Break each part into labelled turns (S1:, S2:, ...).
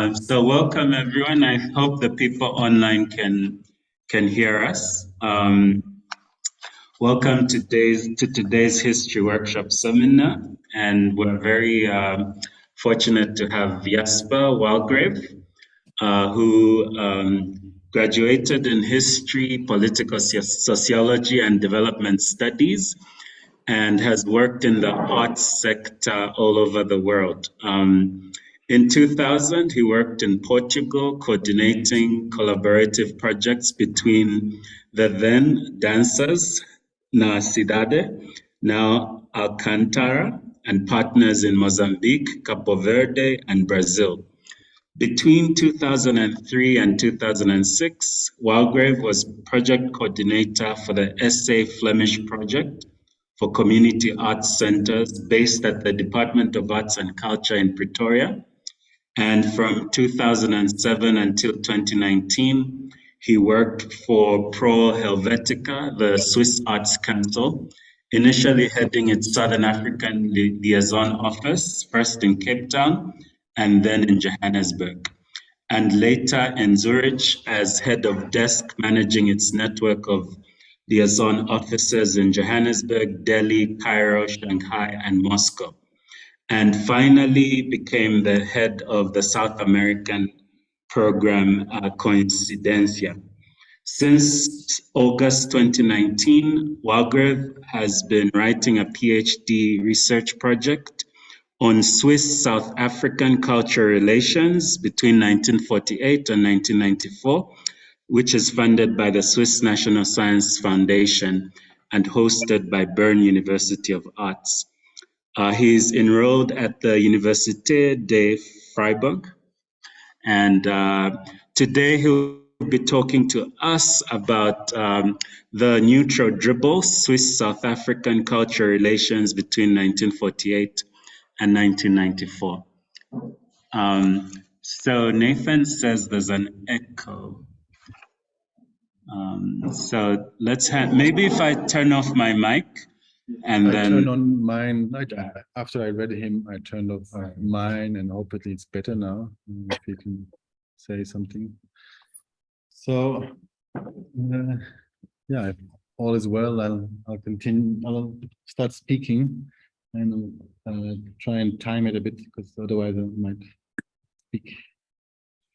S1: So welcome everyone. I hope the people online can hear us. Welcome to today's history workshop seminar, and we're very fortunate to have Jasper Walgrave, who graduated in history, political sociology, and development studies, and has worked in the arts sector all over the world. In 2000, he worked in Portugal, coordinating collaborative projects between the then dancers, Na Cidade, now Alcantara, and partners in Mozambique, Cabo Verde, and Brazil. Between 2003 and 2006, Walgrave was project coordinator for the SA Flemish project for community arts centers based at the Department of Arts and Culture in Pretoria. And from 2007 until 2019, he worked for Pro Helvetica, the Swiss Arts Council, initially heading its Southern African liaison office, first in Cape Town and then in Johannesburg, and later in Zurich as head of desk managing its network of liaison offices in Johannesburg, Delhi, Cairo, Shanghai, and Moscow, and finally became the head of the South American program Coincidencia. Since August 2019, Walgrave has been writing a PhD research project on Swiss-South African cultural relations between 1948 and 1994, which is funded by the Swiss National Science Foundation and hosted by Berne University of Arts. He's enrolled at the Université de Fribourg, and today he'll be talking to us about the neutral dribble, Swiss-South African cultural relations between 1948 and 1994. So Nathan says there's an echo. So let's maybe if I turn off my mic and then
S2: turn on mine. After I read him, I turned off mine, and hopefully it's better now. If you can say something. So yeah, if all is well, I'll continue. I'll start speaking, and try and time it a bit, because otherwise I might speak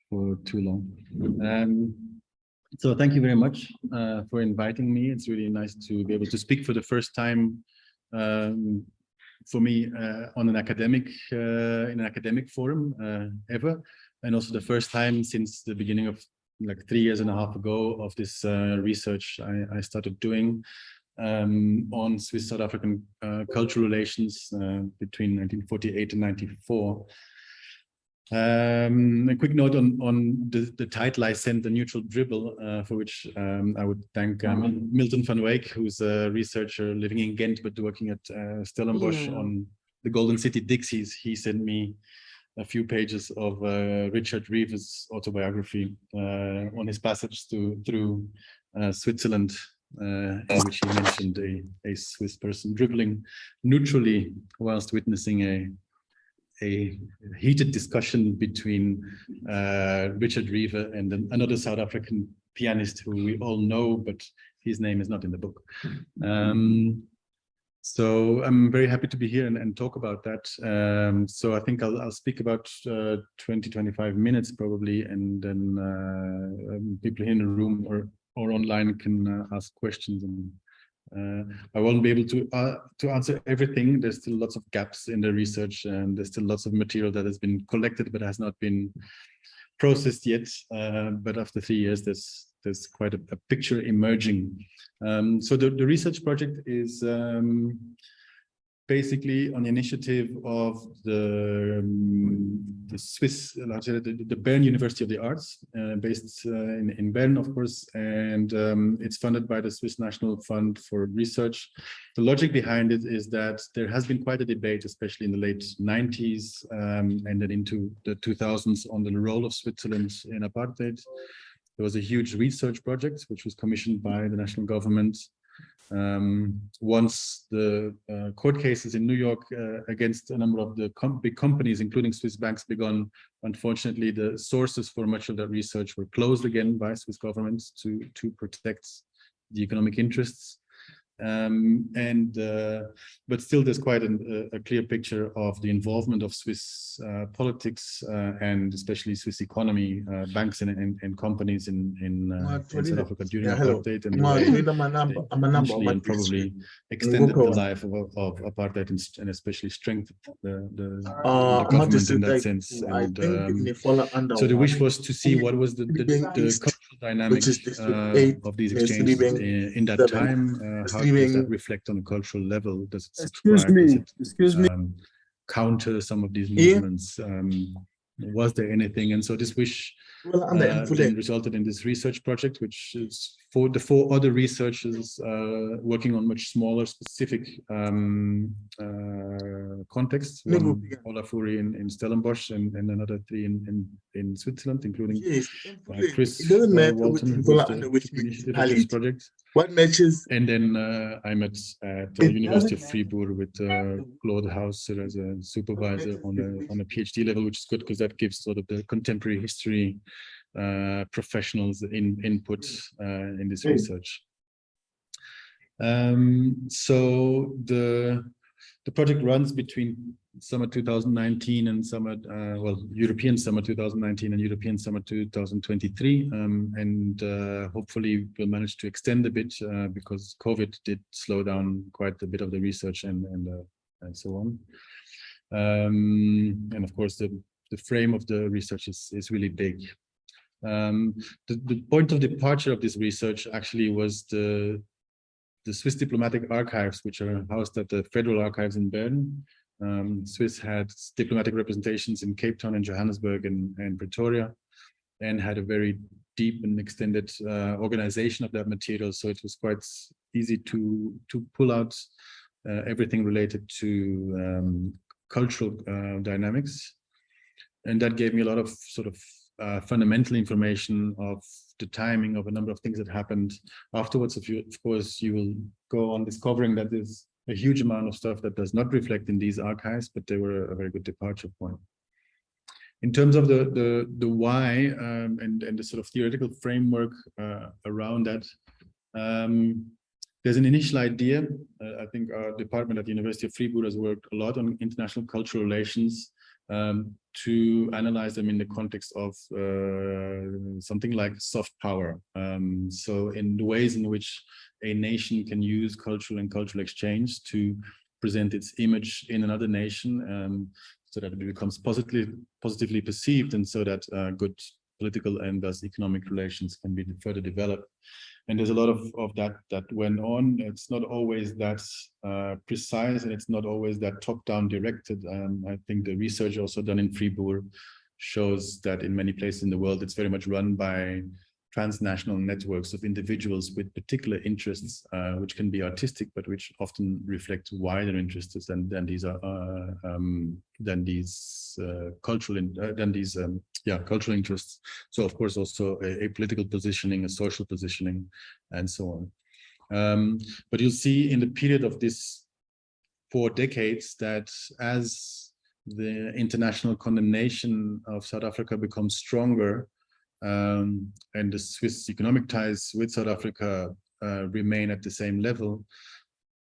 S2: for too long. So thank you very much for inviting me. It's really nice to be able to speak for the first time for me on an academic in an academic forum ever, and also the first time since the beginning of like 3.5 years ago of this research I started doing on Swiss-South African cultural relations between 1948 and 1994. A quick note on the title I sent, The Neutral Dribble, for which I would thank Milton van Wyk, who's a researcher living in Ghent but working at Stellenbosch on the Golden City Dixies. He sent me a few pages of Richard Reeve's autobiography on his passage through Switzerland, in which he mentioned a Swiss person dribbling neutrally whilst witnessing a heated discussion between Richard Reeve and another South African pianist who we all know, but his name is not in the book. So I'm very happy to be here and talk about that. So I think I'll speak about 20-25 minutes probably, and then people here in the room or online can ask questions. And I won't be able to answer everything. There's still lots of gaps in the research, and there's still lots of material that has been collected but has not been processed yet. But after 3 years, there's quite a picture emerging. So the research project is basically on the initiative of the Swiss, the Berne University of the Arts, based in Bern, of course, and it's funded by the Swiss National Fund for Research. The logic behind it is that there has been quite a debate, especially in the late 90s and then into the 2000s, on the role of Switzerland in apartheid. There was a huge research project which was commissioned by the national government Once the court cases in New York against a number of the big companies, including Swiss banks, begun, unfortunately, the sources for much of that research were closed again by Swiss governments to protect the economic interests. But still there's quite a clear picture of the involvement of Swiss politics and especially Swiss economy, banks and companies in South Africa during apartheid, and potentially and probably extended the life of apartheid and especially strengthened the government in that sense. And so the wish was to see what was the cultural dynamics of these exchanges in that time. How does that reflect on a cultural level? Does it subscribe? Does it counter some of these movements? Was there anything? And so this wish then resulted in this research project, which is for the 4 other researchers working on much smaller specific contexts. One, Olafuri in Stellenbosch, and another 3 in Switzerland, including Chris Walton, who's the initiative of this project. And then I'm at the University of Fribourg with Claude Hauser as a supervisor on a PhD level, which is good because that gives sort of the contemporary history professionals input in this research. So the project runs between summer 2019 and summer, European summer 2019 and European summer 2023, and hopefully we'll manage to extend a bit because COVID did slow down quite a bit of the research and so on. And of course, the frame of the research is really big. The point of departure of this research actually was the Swiss diplomatic archives, which are housed at the Federal Archives in Bern. Swiss had diplomatic representations in Cape Town and Johannesburg and Pretoria, and had a very deep and extended organization of that material. So it was quite easy to pull out everything related to cultural dynamics. And that gave me a lot of sort of fundamental information of the timing of a number of things that happened afterwards. Of course, you will go on discovering that there's a huge amount of stuff that does not reflect in these archives, but they were a very good departure point. In terms of the why and the sort of theoretical framework around that, there's an initial idea. I think our department at the University of Fribourg has worked a lot on international cultural relations to analyze them in the context of something like soft power. So in the ways in which a nation can use cultural and cultural exchange to present its image in another nation, so that it becomes positively perceived, and so that good political and thus economic relations can be further developed. And there's a lot of that went on. It's not always that precise, and it's not always that top-down directed. I think the research also done in Fribourg shows that in many places in the world, it's very much run by transnational networks of individuals with particular interests, which can be artistic, but which often reflect wider interests than these cultural interests. So of course also a political positioning, a social positioning, and so on. But you'll see in the period of this 4 decades that as the international condemnation of South Africa becomes stronger, and the Swiss economic ties with South Africa remain at the same level,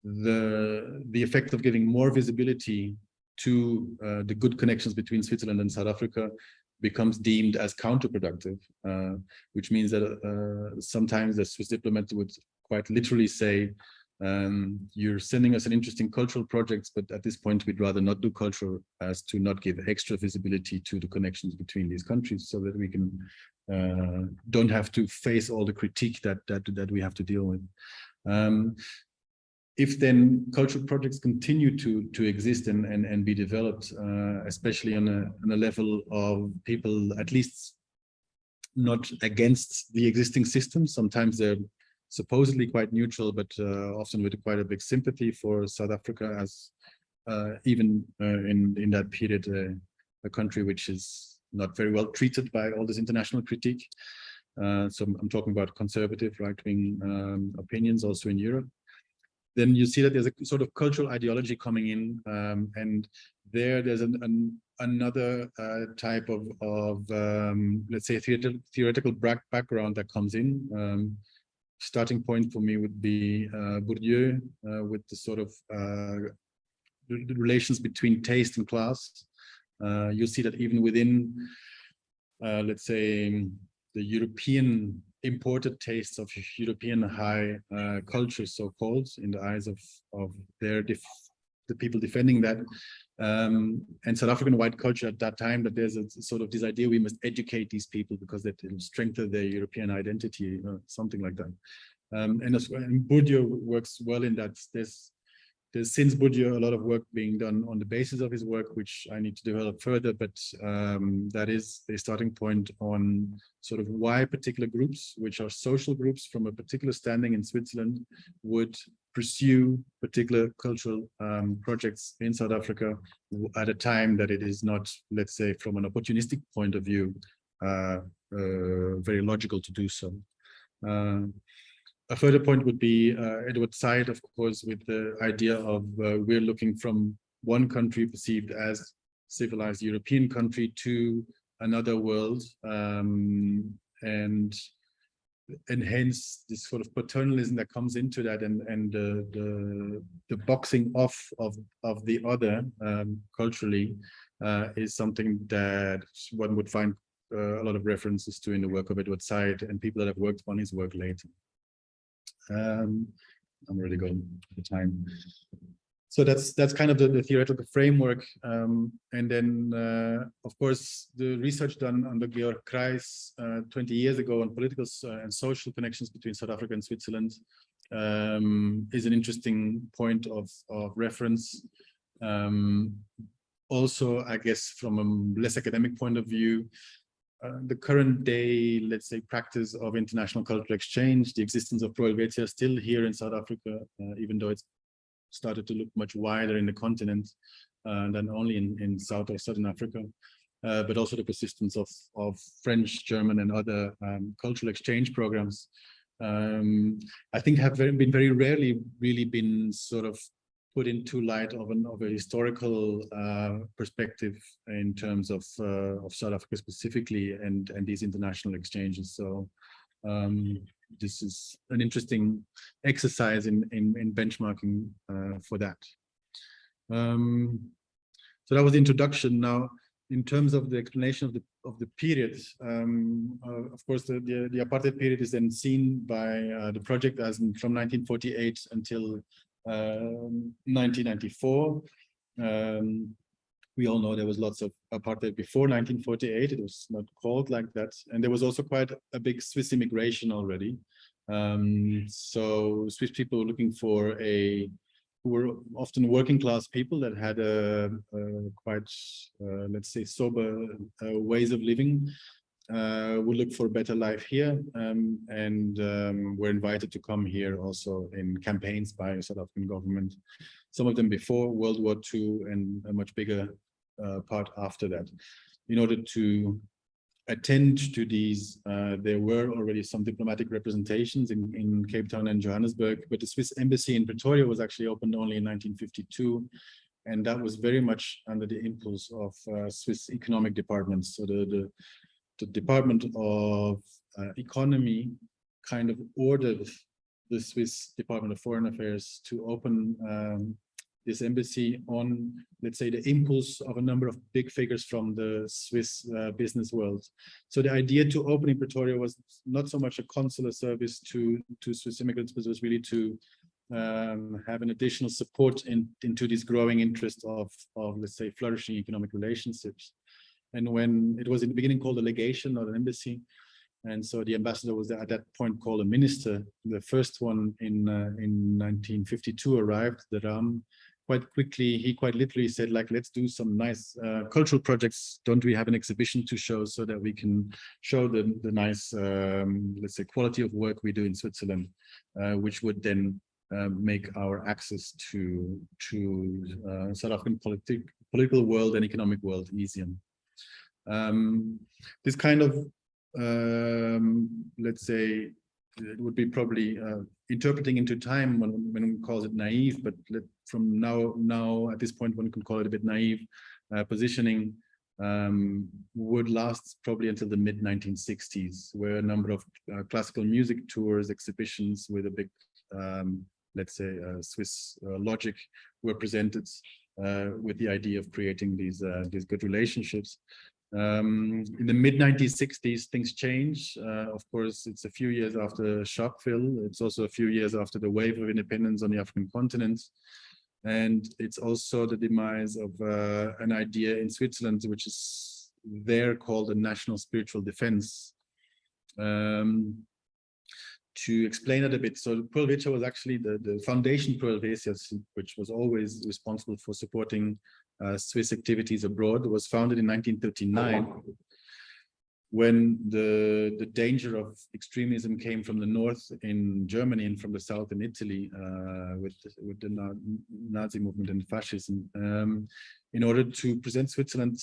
S2: the effect of giving more visibility to the good connections between Switzerland and South Africa becomes deemed as counterproductive, which means that sometimes the Swiss diplomat would quite literally say, you're sending us an interesting cultural projects, but at this point we'd rather not do cultural, as to not give extra visibility to the connections between these countries, so that we can don't have to face all the critique that we have to deal with. If then cultural projects continue to exist and be developed, especially on a level of people at least not against the existing system, sometimes they're supposedly quite neutral, but often with quite a big sympathy for South Africa as even in that period, a country which is not very well treated by all this international critique. So I'm talking about conservative right-wing opinions also in Europe. then you see that there's a sort of cultural ideology coming in, and there's another type of let's say theoretical background that comes in. Starting point for me would be Bourdieu, with the sort of the relations between taste and class. You see that even within, let's say, the European imported tastes of European high culture, so-called, in the eyes of the people defending that, and South African white culture at that time, that there's a sort of this idea we must educate these people because that will strengthen their European identity, something like that. And Bourdieu works well in that. There's since Bourdieu a lot of work being done on the basis of his work, which I need to develop further, but that is a starting point on sort of why particular groups, which are social groups from a particular standing in Switzerland, would pursue particular cultural projects in South Africa at a time that it is not, let's say, from an opportunistic point of view, very logical to do so. A further point would be Edward Said, of course, with the idea of we're looking from one country perceived as civilized European country to another world, and hence this sort of paternalism that comes into that, and the boxing off of the other culturally is something that one would find a lot of references to in the work of Edward Said and people that have worked on his work later. I'm already going the time. So that's kind of the theoretical framework. And then, of course, the research done under Georg Kreis 20 years ago on political and social connections between South Africa and Switzerland is an interesting point of reference. Also, I guess, from a less academic point of view, the current day, let's say, practice of international cultural exchange, the existence of Pro Helvetia still here in South Africa, even though it's started to look much wider in the continent than only in South or Southern Africa, but also the persistence of French, German, and other cultural exchange programs, I think have been very rarely really been sort of put into light of a historical perspective in terms of South Africa specifically and these international exchanges. So this is an interesting exercise in benchmarking for that. So that was the introduction. Now, in terms of the explanation of the period, of course, the apartheid period is then seen by the project as from 1948 until 1994. We all know there was lots of apartheid before 1948. It was not called like that, and there was also quite a big Swiss immigration already. So Swiss people were looking for who were often working class people that had a quite, let's say, sober ways of living. Would look for a better life here, and were invited to come here also in campaigns by South African government. Some of them before World War II, and a much bigger part after that. In order to attend to these, there were already some diplomatic representations in Cape Town and Johannesburg, but the Swiss embassy in Pretoria was actually opened only in 1952. And that was very much under the impulse of Swiss economic departments. So the Department of Economy kind of ordered the Swiss Department of Foreign Affairs to open this embassy on, let's say, the impulse of a number of big figures from the Swiss business world. So the idea to open in Pretoria was not so much a consular service to Swiss immigrants, but it was really to have an additional support into this growing interest of, let's say, flourishing economic relationships. And when it was in the beginning called a legation, not an embassy, and so the ambassador was at that point called a minister. The first one in 1952 arrived, the Ram. Quite quickly, he quite literally said, like, let's do some nice cultural projects. Don't we have an exhibition to show so that we can show the nice, let's say, quality of work we do in Switzerland, which would then make our access to South African political world and economic world easier. This kind of, let's say, it would be probably interpreting into time when one calls it naive, but from now at this point one can call it a bit naive positioning. Would last probably until the mid 1960s, where a number of classical music tours, exhibitions with a big, let's say, Swiss logic were presented with the idea of creating these good relationships. In the mid 1960s, things change. Of course, it's a few years after Sharpeville. It's also a few years after the wave of independence on the African continent. And it's also the demise of an idea in Switzerland, which is there called the national spiritual defense. To explain it a bit, so Pro Helvetia was actually the foundation Pro Helvetia, which was always responsible for supporting Swiss activities abroad, was founded in 1939, when the danger of extremism came from the north in Germany and from the south in Italy, with the Nazi movement and fascism, in order to present Switzerland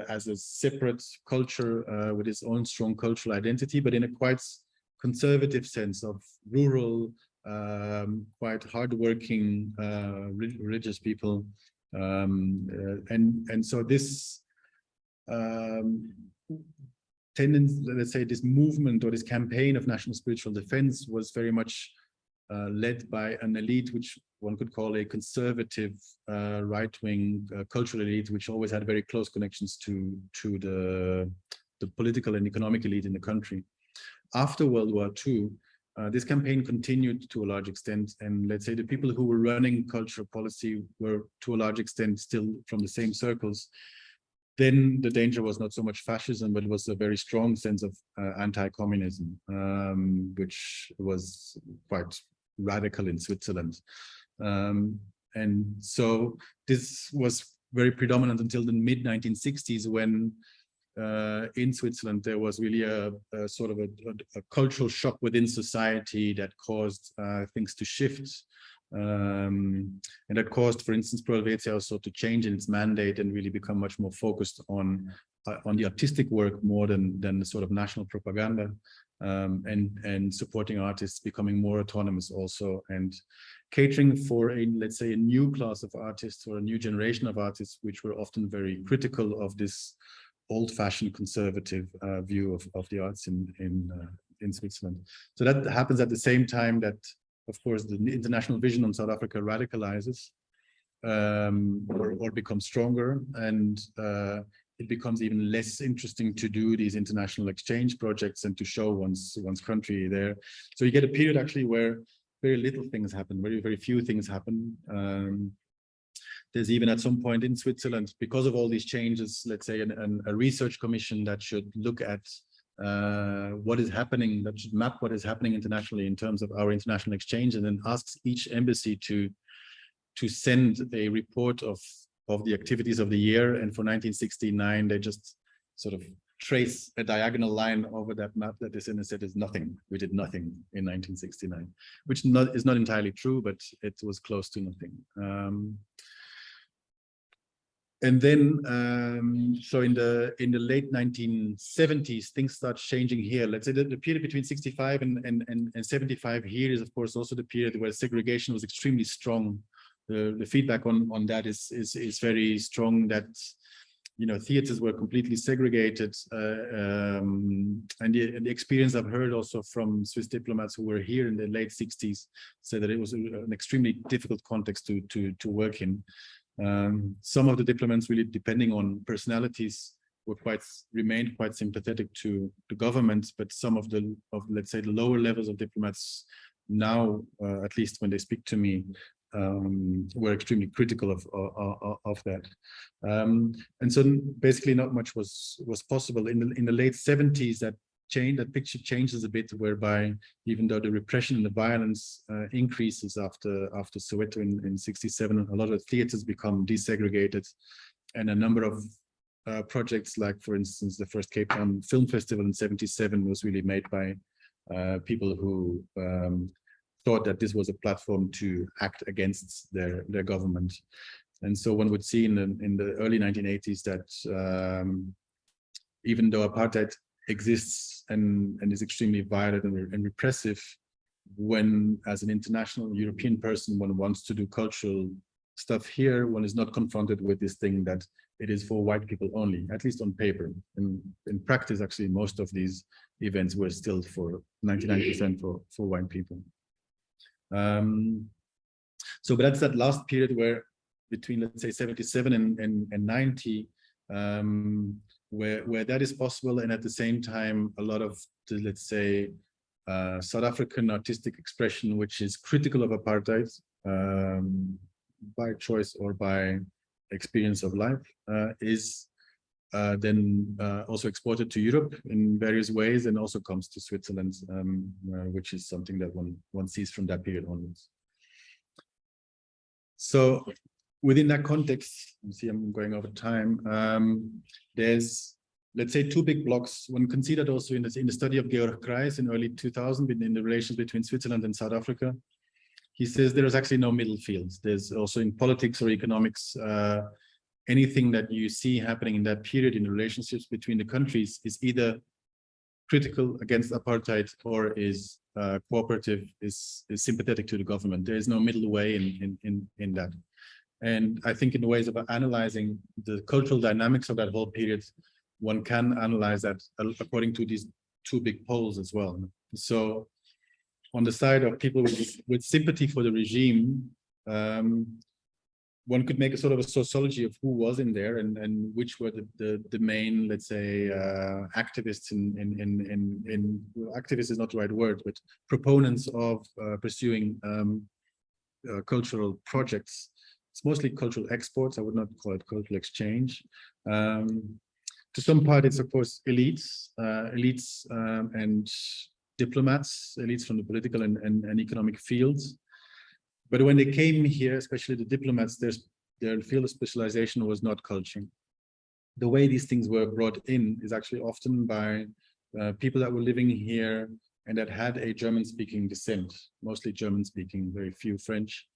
S2: as a separate culture with its own strong cultural identity, but in a quite conservative sense of rural, quite hardworking, religious people, and so this tendency, let's say, this movement or this campaign of national spiritual defense was very much led by an elite which one could call a conservative, right-wing cultural elite, which always had very close connections to the political and economic elite in the country. After World War II, this campaign continued to a large extent, and let's say the people who were running cultural policy were to a large extent still from the same circles. Then the danger was not so much fascism, but it was a very strong sense of anti-communism, which was quite radical in Switzerland. And so this was very predominant until the mid 1960s, when in Switzerland there was really a sort of a cultural shock within society that caused things to shift. And that caused, for instance, Pro Helvetia also to change in its mandate and really become much more focused on the artistic work more than the sort of national propaganda, and supporting artists becoming more autonomous also, and catering for let's say, a new class of artists or a new generation of artists, which were often very critical of this old-fashioned conservative view of the arts in Switzerland. So that happens at the same time that, of course, the international vision on South Africa radicalizes, or becomes stronger, and it becomes even less interesting to do these international exchange projects and to show one's country there. So you get a period actually where very little things happen, very few things happen. There's even at some point in Switzerland, because of all these changes, let's say a research commission that should look at what is happening, that should map what is happening internationally in terms of our international exchange, and then asks each embassy to send a report of the activities of the year. And for 1969, they just sort of trace a diagonal line over that map that is said is nothing. We did nothing in 1969, which is not entirely true, but it was close to nothing. And then, so in the late 1970s, things start changing here. Let's say the period between 65 and 75 here is, of course, also the period where segregation was extremely strong. The feedback on that is very strong, that, you know, theaters were completely segregated. And the experience I've heard also from Swiss diplomats who were here in the late 60s said that it was an extremely difficult context to work in. Some of the diplomats, really depending on personalities, remained quite sympathetic to the government, but some of let's say the lower levels of diplomats now, at least when they speak to me, were extremely critical of that. And so basically not much was possible. In the late 70s, that picture changes a bit, whereby even though the repression and the violence increases after Soweto in 67, a lot of theaters become desegregated, and a number of projects, like for instance the first Cape Town Film Festival in 77, was really made by people who thought that this was a platform to act against their government. And so one would see in the early 1980s that even though apartheid exists and is extremely violent and repressive when, as an international European person, one wants to do cultural stuff here, one is not confronted with this thing that it is for white people only, at least on paper. And in practice, actually, most of these events were still for 99% for white people. So but that's that last period where between, let's say, 77 and 90, where that is possible, and at the same time, a lot of the, let's say, South African artistic expression, which is critical of apartheid, by choice or by experience of life, is then also exported to Europe in various ways, and also comes to Switzerland, which is something that one sees from that period onwards. So within that context, you see I'm going over time, there's, let's say, two big blocks. One considered also in the study of Georg Kreis in early 2000, in the relations between Switzerland and South Africa. He says there is actually no middle fields. There's also in politics or economics, anything that you see happening in that period in the relationships between the countries is either critical against apartheid or is cooperative, is sympathetic to the government. There is no middle way in that. And I think in the ways of analyzing the cultural dynamics of that whole period, one can analyze that according to these two big poles as well. So on the side of people with sympathy for the regime, one could make a sort of a sociology of who was in there and which were the main, let's say, activists activists is not the right word, but proponents of pursuing cultural projects. It's mostly cultural exports. I would not call it cultural exchange. To some part, it's of course elites and diplomats, elites from the political and economic fields. But when they came here, especially the diplomats, their field of specialization was not culture. The way these things were brought in is actually often by people that were living here and that had a German-speaking descent, mostly German-speaking, very few French.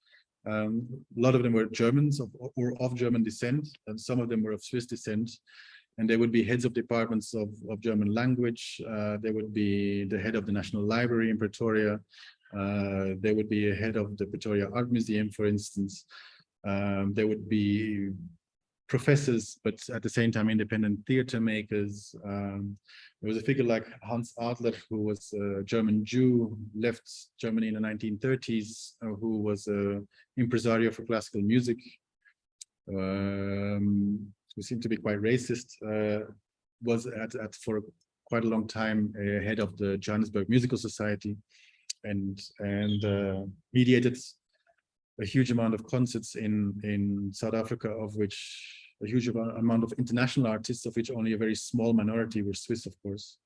S2: A lot of them were Germans or of German descent, and some of them were of Swiss descent. And they would be heads of departments of German language. They would be the head of the National Library in Pretoria. They would be a head of the Pretoria Art Museum, for instance. They would be professors, but at the same time, independent theater makers. There was a figure like Hans Adler, who was a German Jew, left Germany in the 1930s, who was an impresario for classical music, who seemed to be quite racist, was for quite a long time a head of the Johannesburg Musical Society, and mediated a huge amount of concerts in South Africa, of which a huge amount of international artists, of which only a very small minority were Swiss, of course.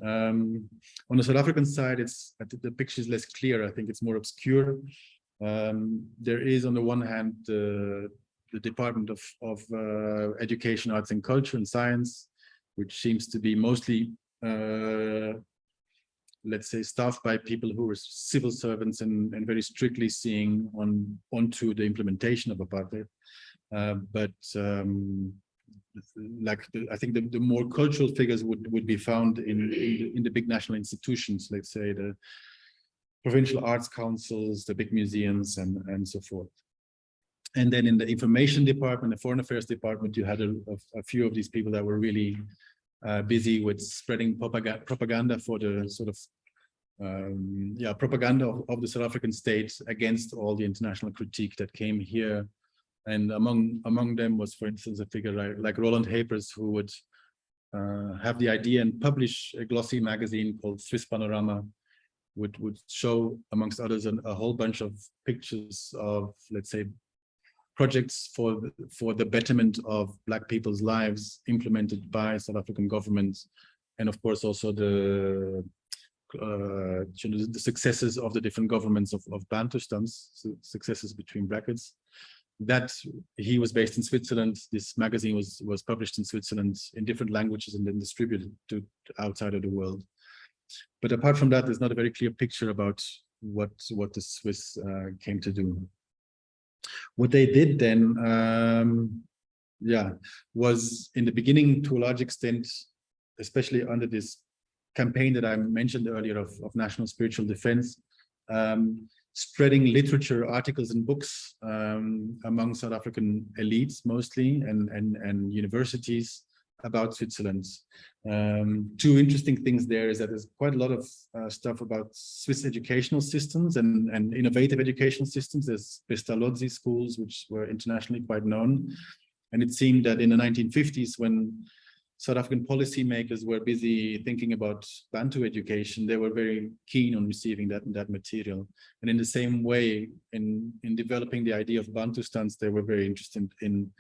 S2: On the South African side, the picture is less clear. I think it's more obscure. There is, on the one hand, the Department of Education, Arts and Culture and Science, which seems to be mostly, let's say, staffed by people who were civil servants and very strictly seeing onto the implementation of apartheid. I think the more cultural figures would be found in the big national institutions, let's say the provincial arts councils, the big museums, and so forth. And then in the information department, the foreign affairs department, you had a few of these people that were really busy with spreading propaganda for the sort of propaganda of the South African state against all the international critique that came here. And among them was, for instance, a figure like Roland Hapers, who would have the idea and publish a glossy magazine called Swiss Panorama, would show, amongst others, a whole bunch of pictures of, let's say, projects for the betterment of Black people's lives implemented by South African government, and of course also the successes of the different governments of Bantustans, successes between brackets. That he was based in Switzerland. This magazine was published in Switzerland in different languages and then distributed to outside of the world. But apart from that, there's not a very clear picture about what the Swiss came to do. What they did then, was in the beginning, to a large extent, especially under this campaign that I mentioned earlier of national spiritual defense, spreading literature, articles and books among South African elites mostly, and universities about Switzerland. Two interesting things there is that there's quite a lot of stuff about Swiss educational systems and innovative educational systems. There's Pestalozzi schools, which were internationally quite known. And it seemed that in the 1950s, when South African policymakers were busy thinking about Bantu education, they were very keen on receiving that material. And in the same way, in developing the idea of Bantustans, they were very interested in,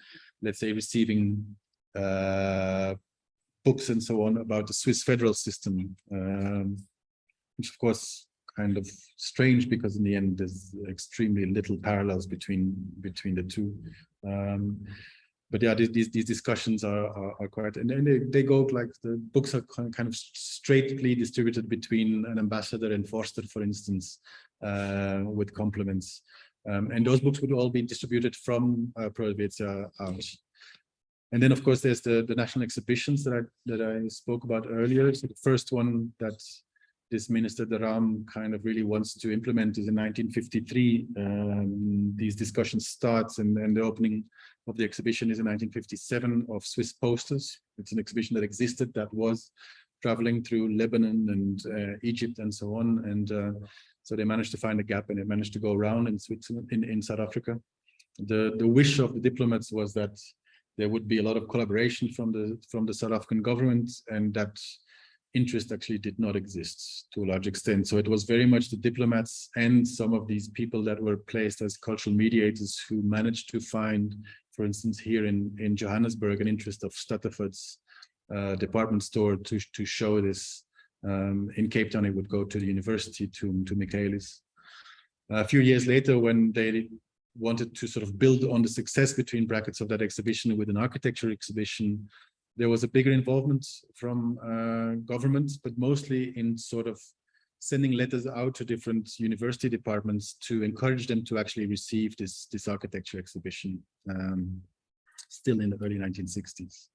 S2: let's say, receiving books and so on about the Swiss federal system, which of course kind of strange, because in the end there's extremely little parallels between the two. But yeah, these discussions are quite, and they go like, the books are kind of straightly distributed between an ambassador and Forster, for instance, with compliments. And those books would all be distributed from Pro Helvetia out. And then, of course, there's the national exhibitions that I spoke about earlier. So the first one that this Minister de Raam kind of really wants to implement is in 1953. These discussions start, and the opening of the exhibition is in 1957 of Swiss posters. It's an exhibition that existed, that was traveling through Lebanon and Egypt and so on. And so they managed to find a gap, and it managed to go around in Switzerland, in South Africa. The wish of the diplomats was that there would be a lot of collaboration from the South African government, and that interest actually did not exist to a large extent. So it was very much the diplomats and some of these people that were placed as cultural mediators who managed to find, for instance, here in Johannesburg, an interest of Stutterford's department store to show this. In Cape Town, it would go to the university, to Michaelis. A few years later, when they wanted to sort of build on the success, between brackets, of that exhibition with an architecture exhibition, there was a bigger involvement from government, but mostly in sort of sending letters out to different university departments to encourage them to actually receive this architecture exhibition, still in the early 1960s.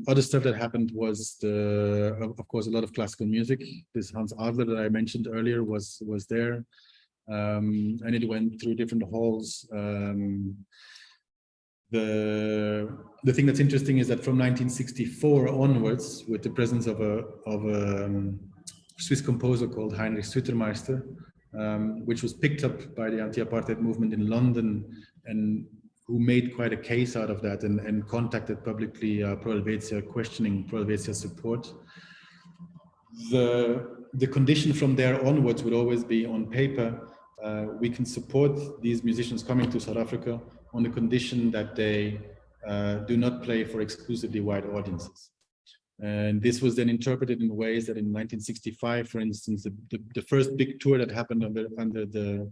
S2: Other stuff that happened was, of course, a lot of classical music. This Hans Adler that I mentioned earlier was there, and it went through different halls. The thing that's interesting is that from 1964 onwards, with the presence of a Swiss composer called Heinrich Sutermeister, which was picked up by the anti-apartheid movement in London, and who made quite a case out of that, and contacted publicly Pro Helvetia, questioning Pro Helvetia's support. The condition from there onwards would always be, on paper, we can support these musicians coming to South Africa on the condition that they do not play for exclusively white audiences. And this was then interpreted in ways that in 1965, for instance, the first big tour that happened under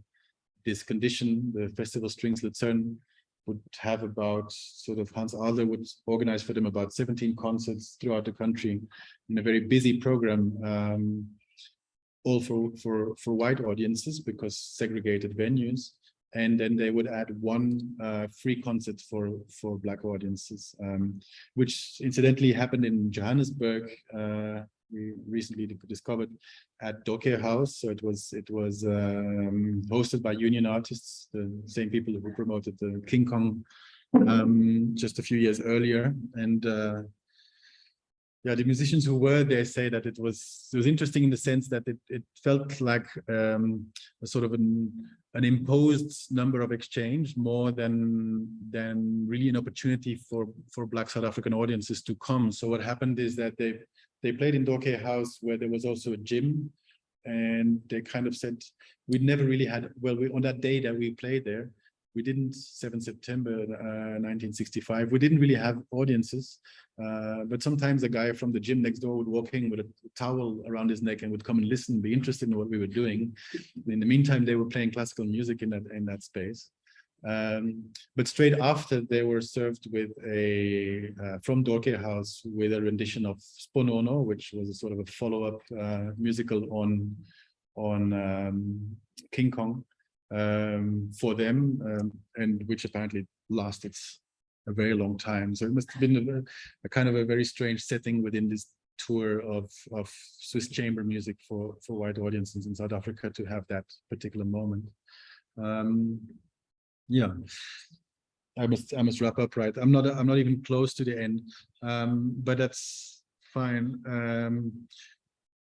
S2: this condition, the Festival Strings Lucerne, would have about, sort of, Hans Adler would organize for them about 17 concerts throughout the country in a very busy program, all for white audiences, because segregated venues. And then they would add one free concert for black audiences, which incidentally happened in Johannesburg. We recently discovered at Doke House. So it was hosted by union artists, the same people who promoted the King Kong just a few years earlier. And yeah, the musicians who were there say that it was interesting in the sense that it felt like a sort of an imposed number of exchange, more than really an opportunity for Black South African audiences to come. So what happened is that they played in Doke House, where there was also a gym, and they kind of said, we'd never really had, well, on that day that we played there, we didn't, 7 September 1965, we didn't really have audiences, but sometimes a guy from the gym next door would walk in with a towel around his neck and would come and listen, be interested in what we were doing. In the meantime, they were playing classical music in that space. But straight after, they were served with from Doke House with a rendition of Sponono, which was a sort of a follow-up musical on King Kong for them, and which apparently lasted a very long time. So it must have been a kind of a very strange setting within this tour of Swiss chamber music for white audiences in South Africa to have that particular moment. Yeah, I must wrap up, right? I'm not even close to the end, but that's fine.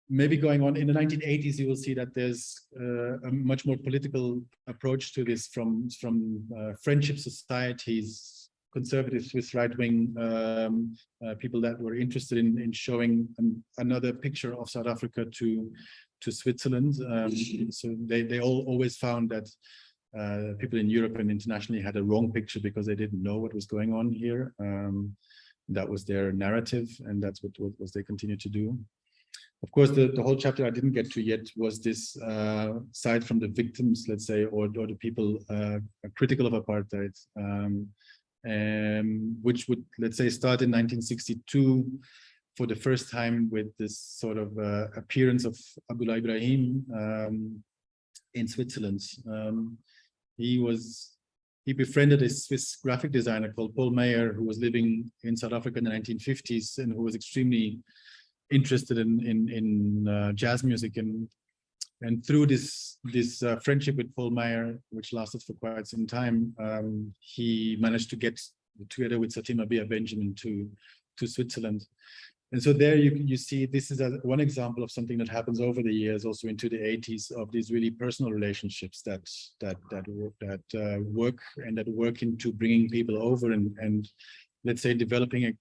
S2: Maybe going on in the 1980s, you will see that there's a much more political approach to this from friendship societies, conservative Swiss right-wing people that were interested in showing another picture of South Africa to Switzerland. So they always found that people in Europe and internationally had a wrong picture because they didn't know what was going on here. That was their narrative, and that's what they continue to do. Of course, the whole chapter I didn't get to yet was this side from the victims, let's say, or the people critical of apartheid, which would, let's say, start in 1962 for the first time with this sort of appearance of Abdullah Ibrahim in Switzerland. He befriended a Swiss graphic designer called Paul Meyer, who was living in South Africa in the 1950s and who was extremely interested in jazz music, and through this friendship with Paul Meyer, which lasted for quite some time, he managed to get together with Satima Bia Benjamin to Switzerland. And so there you see this is one example of something that happens over the years, also into the 80s, of these really personal relationships that work into bringing people over and let's say developing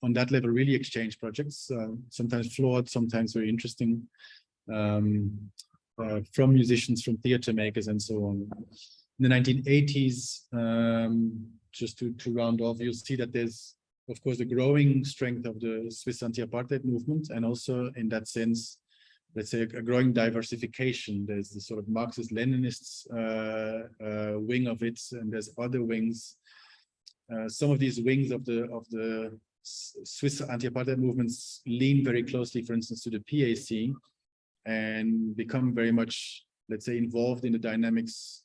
S2: on that level really exchange projects, sometimes flawed, sometimes very interesting, from musicians, from theater makers, and so on. In the 1980s, just to round off, you'll see that there's, of course, the growing strength of the Swiss anti-apartheid movement, and also in that sense, let's say, a growing diversification. There's the sort of Marxist-Leninists wing of it, and there's other wings. Some of these wings of the Swiss anti-apartheid movements lean very closely, for instance, to the PAC, and become very much, let's say, involved in the dynamics,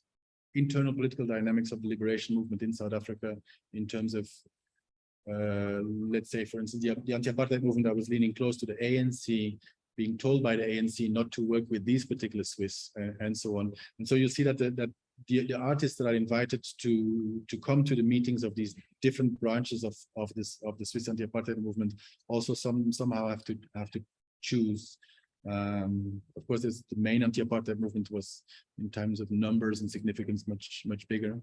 S2: internal political dynamics of the liberation movement in South Africa, in terms of, let's say, for instance, the anti-apartheid movement that was leaning close to the ANC, being told by the ANC not to work with these particular Swiss, and so on. And so you see that the artists that are invited to come to the meetings of these different branches of the Swiss anti-apartheid movement also somehow have to choose. Of course, the main anti-apartheid movement was, in terms of numbers and significance, much bigger.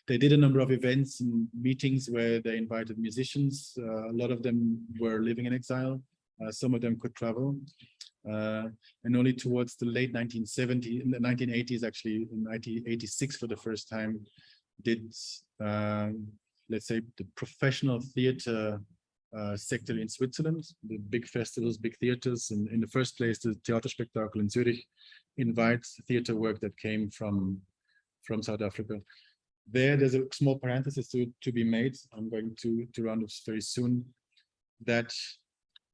S2: They did a number of events and meetings where they invited musicians. A lot of them were living in exile. Some of them could travel. And only towards the late 1970s, in the 1980s, actually, in 1986 for the first time, did, let's say, the professional theater sector in Switzerland, the big festivals, big theaters, and in the first place, the Theaterspektakel in Zurich invites theater work that came from South Africa. There's a small parenthesis to be made. I'm going to round up very soon. That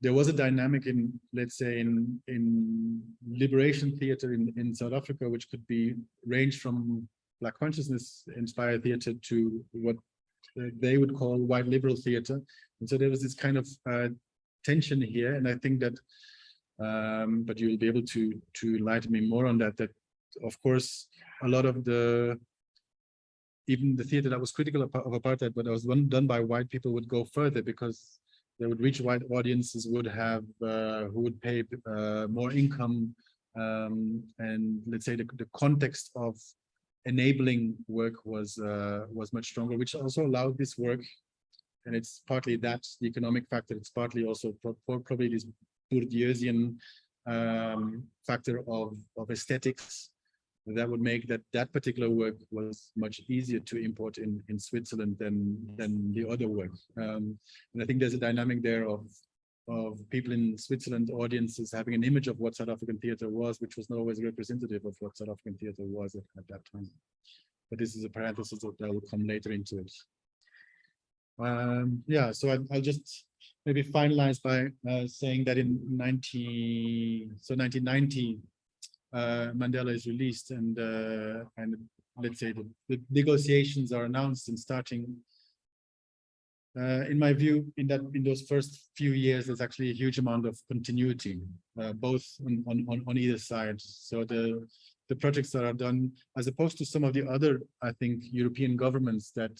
S2: there was a dynamic in, let's say, in liberation theater in South Africa, which could be ranged from Black consciousness inspired theater to what they would call white liberal theater. And so there was this kind of tension here, and I think that, but you'll be able to enlighten me more on that, of course, a lot of even the theater that was critical of apartheid, but that was done by white people, would go further, because they would reach white audiences, who would pay more income, and let's say the context of enabling work was much stronger, which also allowed this work. And it's partly that, the economic factor. It's partly also probably this Bourdieusian factor of aesthetics that would make that particular work was much easier to import in Switzerland than the other work. And I think there's a dynamic there of people in Switzerland, audiences having an image of what South African theater was, which was not always representative of what South African theater was at that time. But this is a parenthesis that will come later into it. Yeah, so I'll just maybe finalize by saying that in 1990, Mandela is released, and let's say the negotiations are announced and starting. in my view, in those first few years, there's actually a huge amount of continuity, both on either side. So the projects that are done, as opposed to some of the other, I think, European governments that,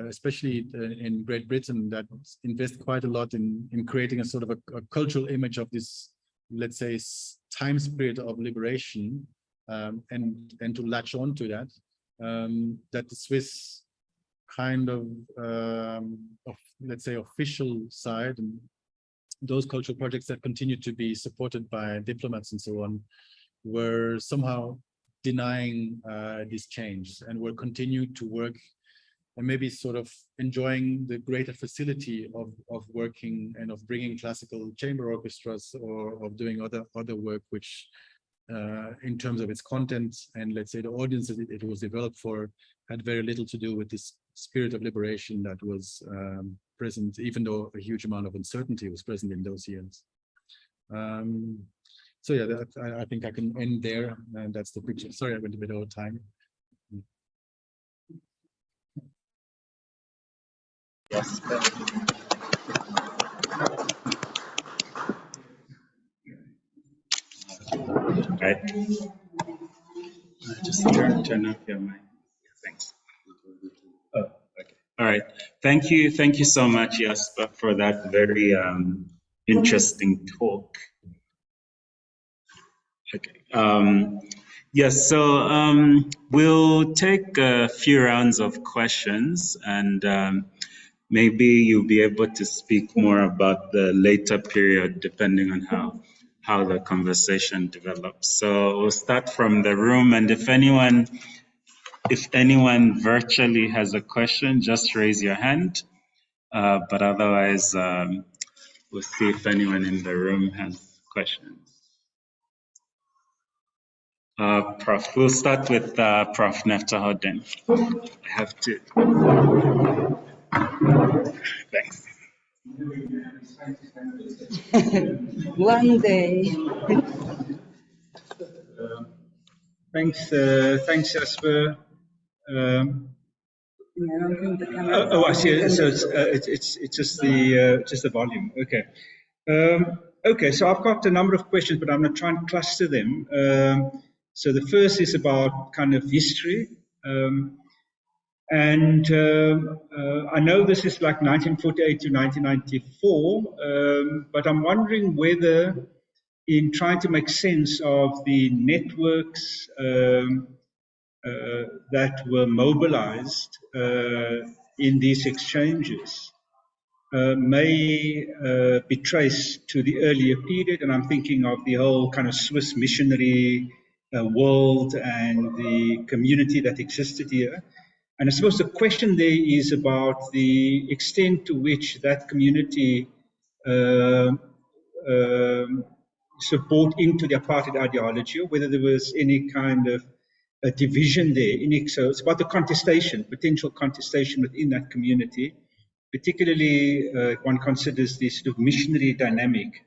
S2: especially in Great Britain, that invest quite a lot in creating a sort of a cultural image of this, let's say, time spirit of liberation, and to latch on to that, that the Swiss kind of let's say official side, and those cultural projects that continue to be supported by diplomats and so on, were somehow denying this change, and were continuing to work and maybe sort of enjoying the greater facility of working and of bringing classical chamber orchestras, or of doing other work which in terms of its content and, let's say, the audience that it was developed for, had very little to do with this spirit of liberation that was present, even though a huge amount of uncertainty was present in those years. So yeah, I think I can end there, and that's the picture. Sorry, I went a bit over time.
S1: Yes. Right. Just turn up your mic. Thanks. Oh, okay. All right. Thank you so much, Jasper, for that very interesting talk. Okay. Yes, so we'll take a few rounds of questions, and maybe you'll be able to speak more about the later period, depending on how the conversation develops. So we'll start from the room, and if anyone virtually has a question, just raise your hand. But otherwise, we'll see if anyone in the room has questions. Prof, we'll start with Prof. Neftahoden. I have to. Thanks.
S3: One day.
S4: Thanks, Jasper. I see. So it's just the volume. Okay. Okay. So I've got a number of questions, but I'm going to try and cluster them. So the first is about kind of history, and I know this is like 1948 to 1994, but I'm wondering whether, in trying to make sense of the networks that were mobilized in these exchanges, may be traced to the earlier period, and I'm thinking of the whole kind of Swiss missionary world and the community that existed here. And I suppose the question there is about the extent to which that community support into the apartheid ideology, or whether there was any kind of a division there. So it's about the contestation, potential contestation within that community, particularly if one considers the sort of missionary dynamic,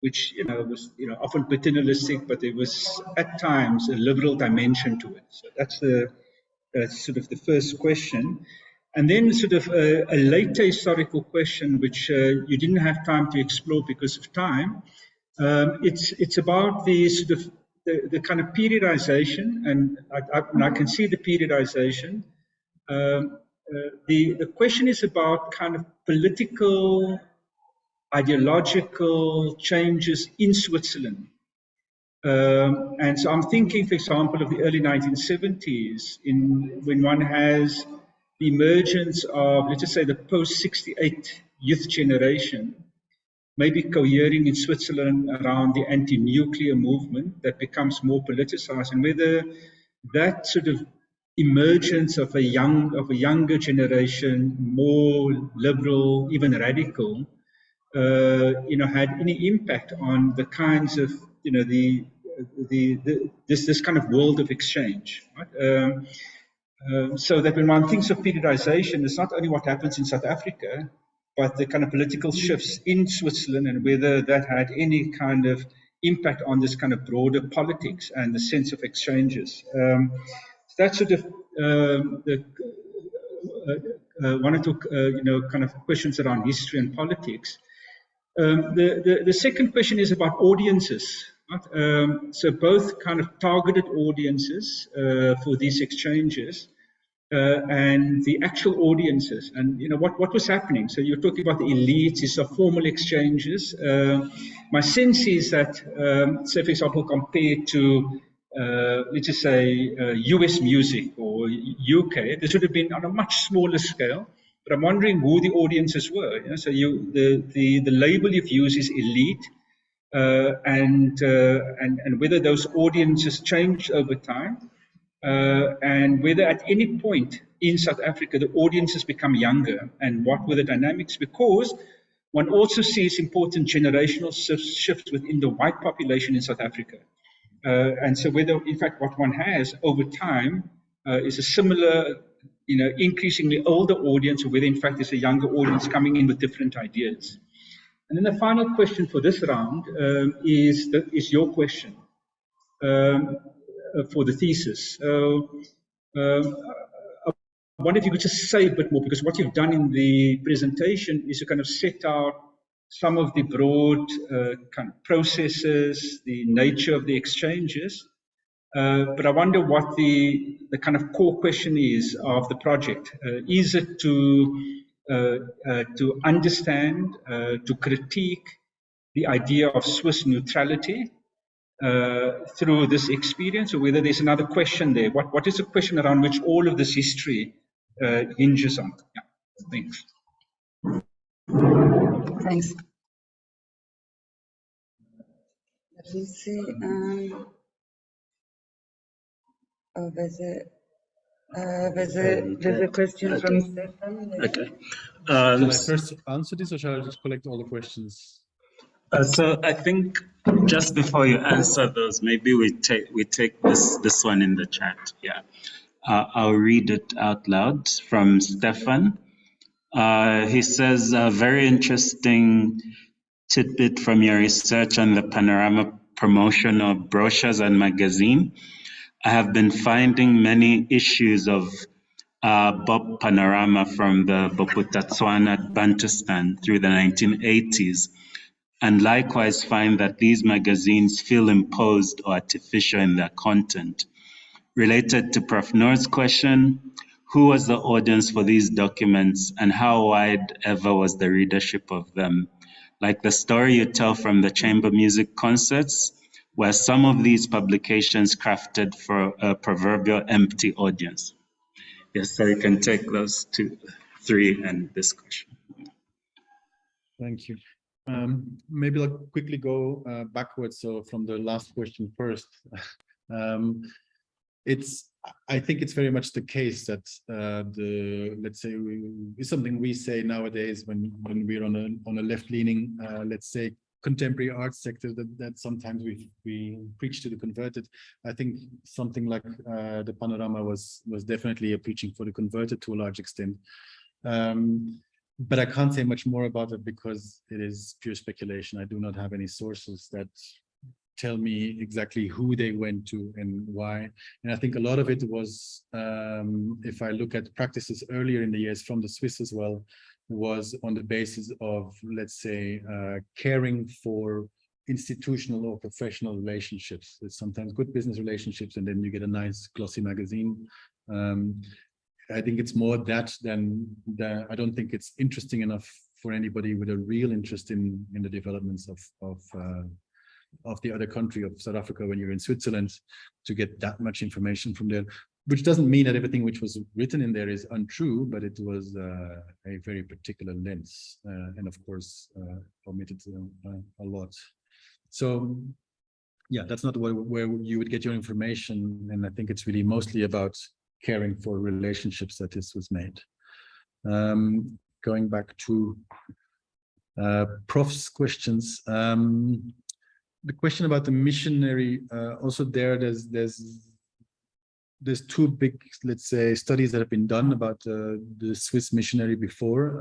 S4: which was often paternalistic, but there was at times a liberal dimension to it. So that's sort of the first question. And then sort of a later historical question, which you didn't have time to explore because of time. It's about the sort of the kind of periodization, and I can see the periodization. The question is about kind of political, ideological changes in Switzerland. And so I'm thinking, for example, of the early 1970s, when one has the emergence of, let's just say, the post-68 youth generation, maybe cohering in Switzerland around the anti-nuclear movement that becomes more politicized, and whether that sort of emergence of a younger generation, more liberal, even radical, had any impact on the kinds of this kind of world of exchange, right? So that when one thinks of periodization, it's not only what happens in South Africa, but the kind of political shifts in Switzerland, and whether that had any kind of impact on this kind of broader politics and the sense of exchanges. That's sort of one or two, kind of questions around history and politics. The second question is about audiences. Right? So both kind of targeted audiences for these exchanges and the actual audiences, and what was happening. So you're talking about the elites, these are formal exchanges. My sense is that, say for example, compared to let's just say US music or UK, this would have been on a much smaller scale. But I'm wondering who the audiences were. So the label you've used is elite, and whether those audiences changed over time, and whether at any point in South Africa the audiences become younger, and what were the dynamics. Because one also sees important generational shifts within the white population in South Africa. And so whether, in fact, what one has over time is a similar, increasingly older audience, or whether, in fact, there's a younger audience coming in with different ideas. And then the final question for this round is your question for the thesis. So I wonder if you could just say a bit more, because what you've done in the presentation is to kind of set out some of the broad kind of processes, the nature of the exchanges. But I wonder what the kind of core question is of the project. Is it to understand, to critique the idea of Swiss neutrality through this experience, or whether there's another question there? What is the question around which all of this history hinges on? Yeah, thanks.
S3: Thanks. Let me see. There's a question from Stefan.
S1: Okay.
S2: Shall I first answer this, or shall I just collect all the questions?
S1: So I think just before you answer those, maybe we take this one in the chat. Yeah, I'll read it out loud from Stefan. He says, a very interesting tidbit from your research on the panorama promotion of brochures and magazine. I have been finding many issues of Bob Panorama from the Bophuthatswana Bantustan through the 1980s, and likewise find that these magazines feel imposed or artificial in their content. Related to Prof. Noor's question, who was the audience for these documents, and how wide ever was the readership of them? Like the story you tell from the chamber music concerts, were some of these publications crafted for a proverbial empty audience? Yes, so you can take those 2, 3, and this question.
S2: Thank you. Maybe I'll quickly go backwards. So from the last question first, I think it's very much the case that let's say is something we say nowadays when we're on a left-leaning, let's say, contemporary arts sector, that sometimes we preach to the converted. I think something like the Panorama was definitely a preaching for the converted to a large extent. But I can't say much more about it because it is pure speculation. I do not have any sources that tell me exactly who they went to and why. And I think a lot of it was, if I look at practices earlier in the years from the Swiss as well, was on the basis of, let's say, caring for institutional or professional relationships. It's sometimes good business relationships, and then you get a nice glossy magazine. I think it's more that than that. I don't think it's interesting enough for anybody with a real interest in the developments of the other country, of South Africa, when you're in Switzerland, to get that much information from there. Which doesn't mean that everything which was written in there is untrue, but it was a very particular lens, and of course omitted a lot. So yeah, that's not where you would get your information, and I think it's really mostly about caring for relationships that this was made. Going back to Prof's questions, the question about the missionary, also there's 2 big, let's say, studies that have been done about the Swiss missionary before,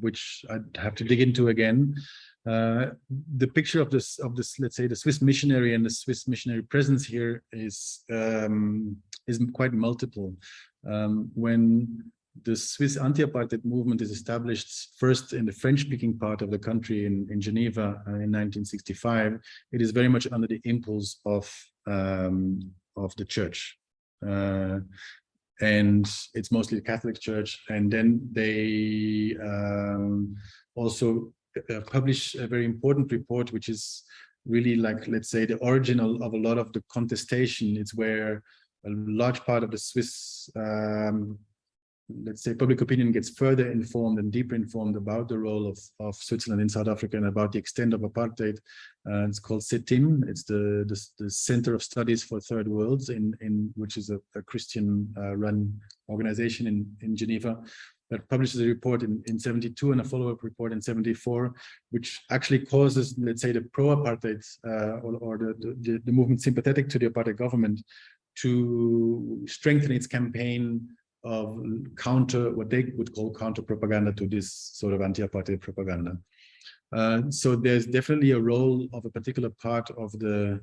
S2: which I'd have to dig into again. The picture of this, let's say, the Swiss missionary and the Swiss missionary presence here is quite multiple. When the Swiss anti-apartheid movement is established first in the French-speaking part of the country in Geneva in 1965. It is very much under the impulse of the church. And it's mostly the Catholic Church. And then they also publish a very important report, which is really like, let's say, the origin of a lot of the contestation. It's where a large part of the Swiss, let's say, public opinion gets further informed and deeper informed about the role of Switzerland in South Africa and about the extent of apartheid. It's called CETIM. It's the Center of Studies for Third Worlds, which is a Christian-run organization in Geneva, that publishes a report in 72 and a follow-up report in 74, which actually causes, let's say, the pro-apartheid or the movement sympathetic to the apartheid government to strengthen its campaign of what they would call counter propaganda to this sort of anti-apartheid propaganda. So there's definitely a role of a particular part of the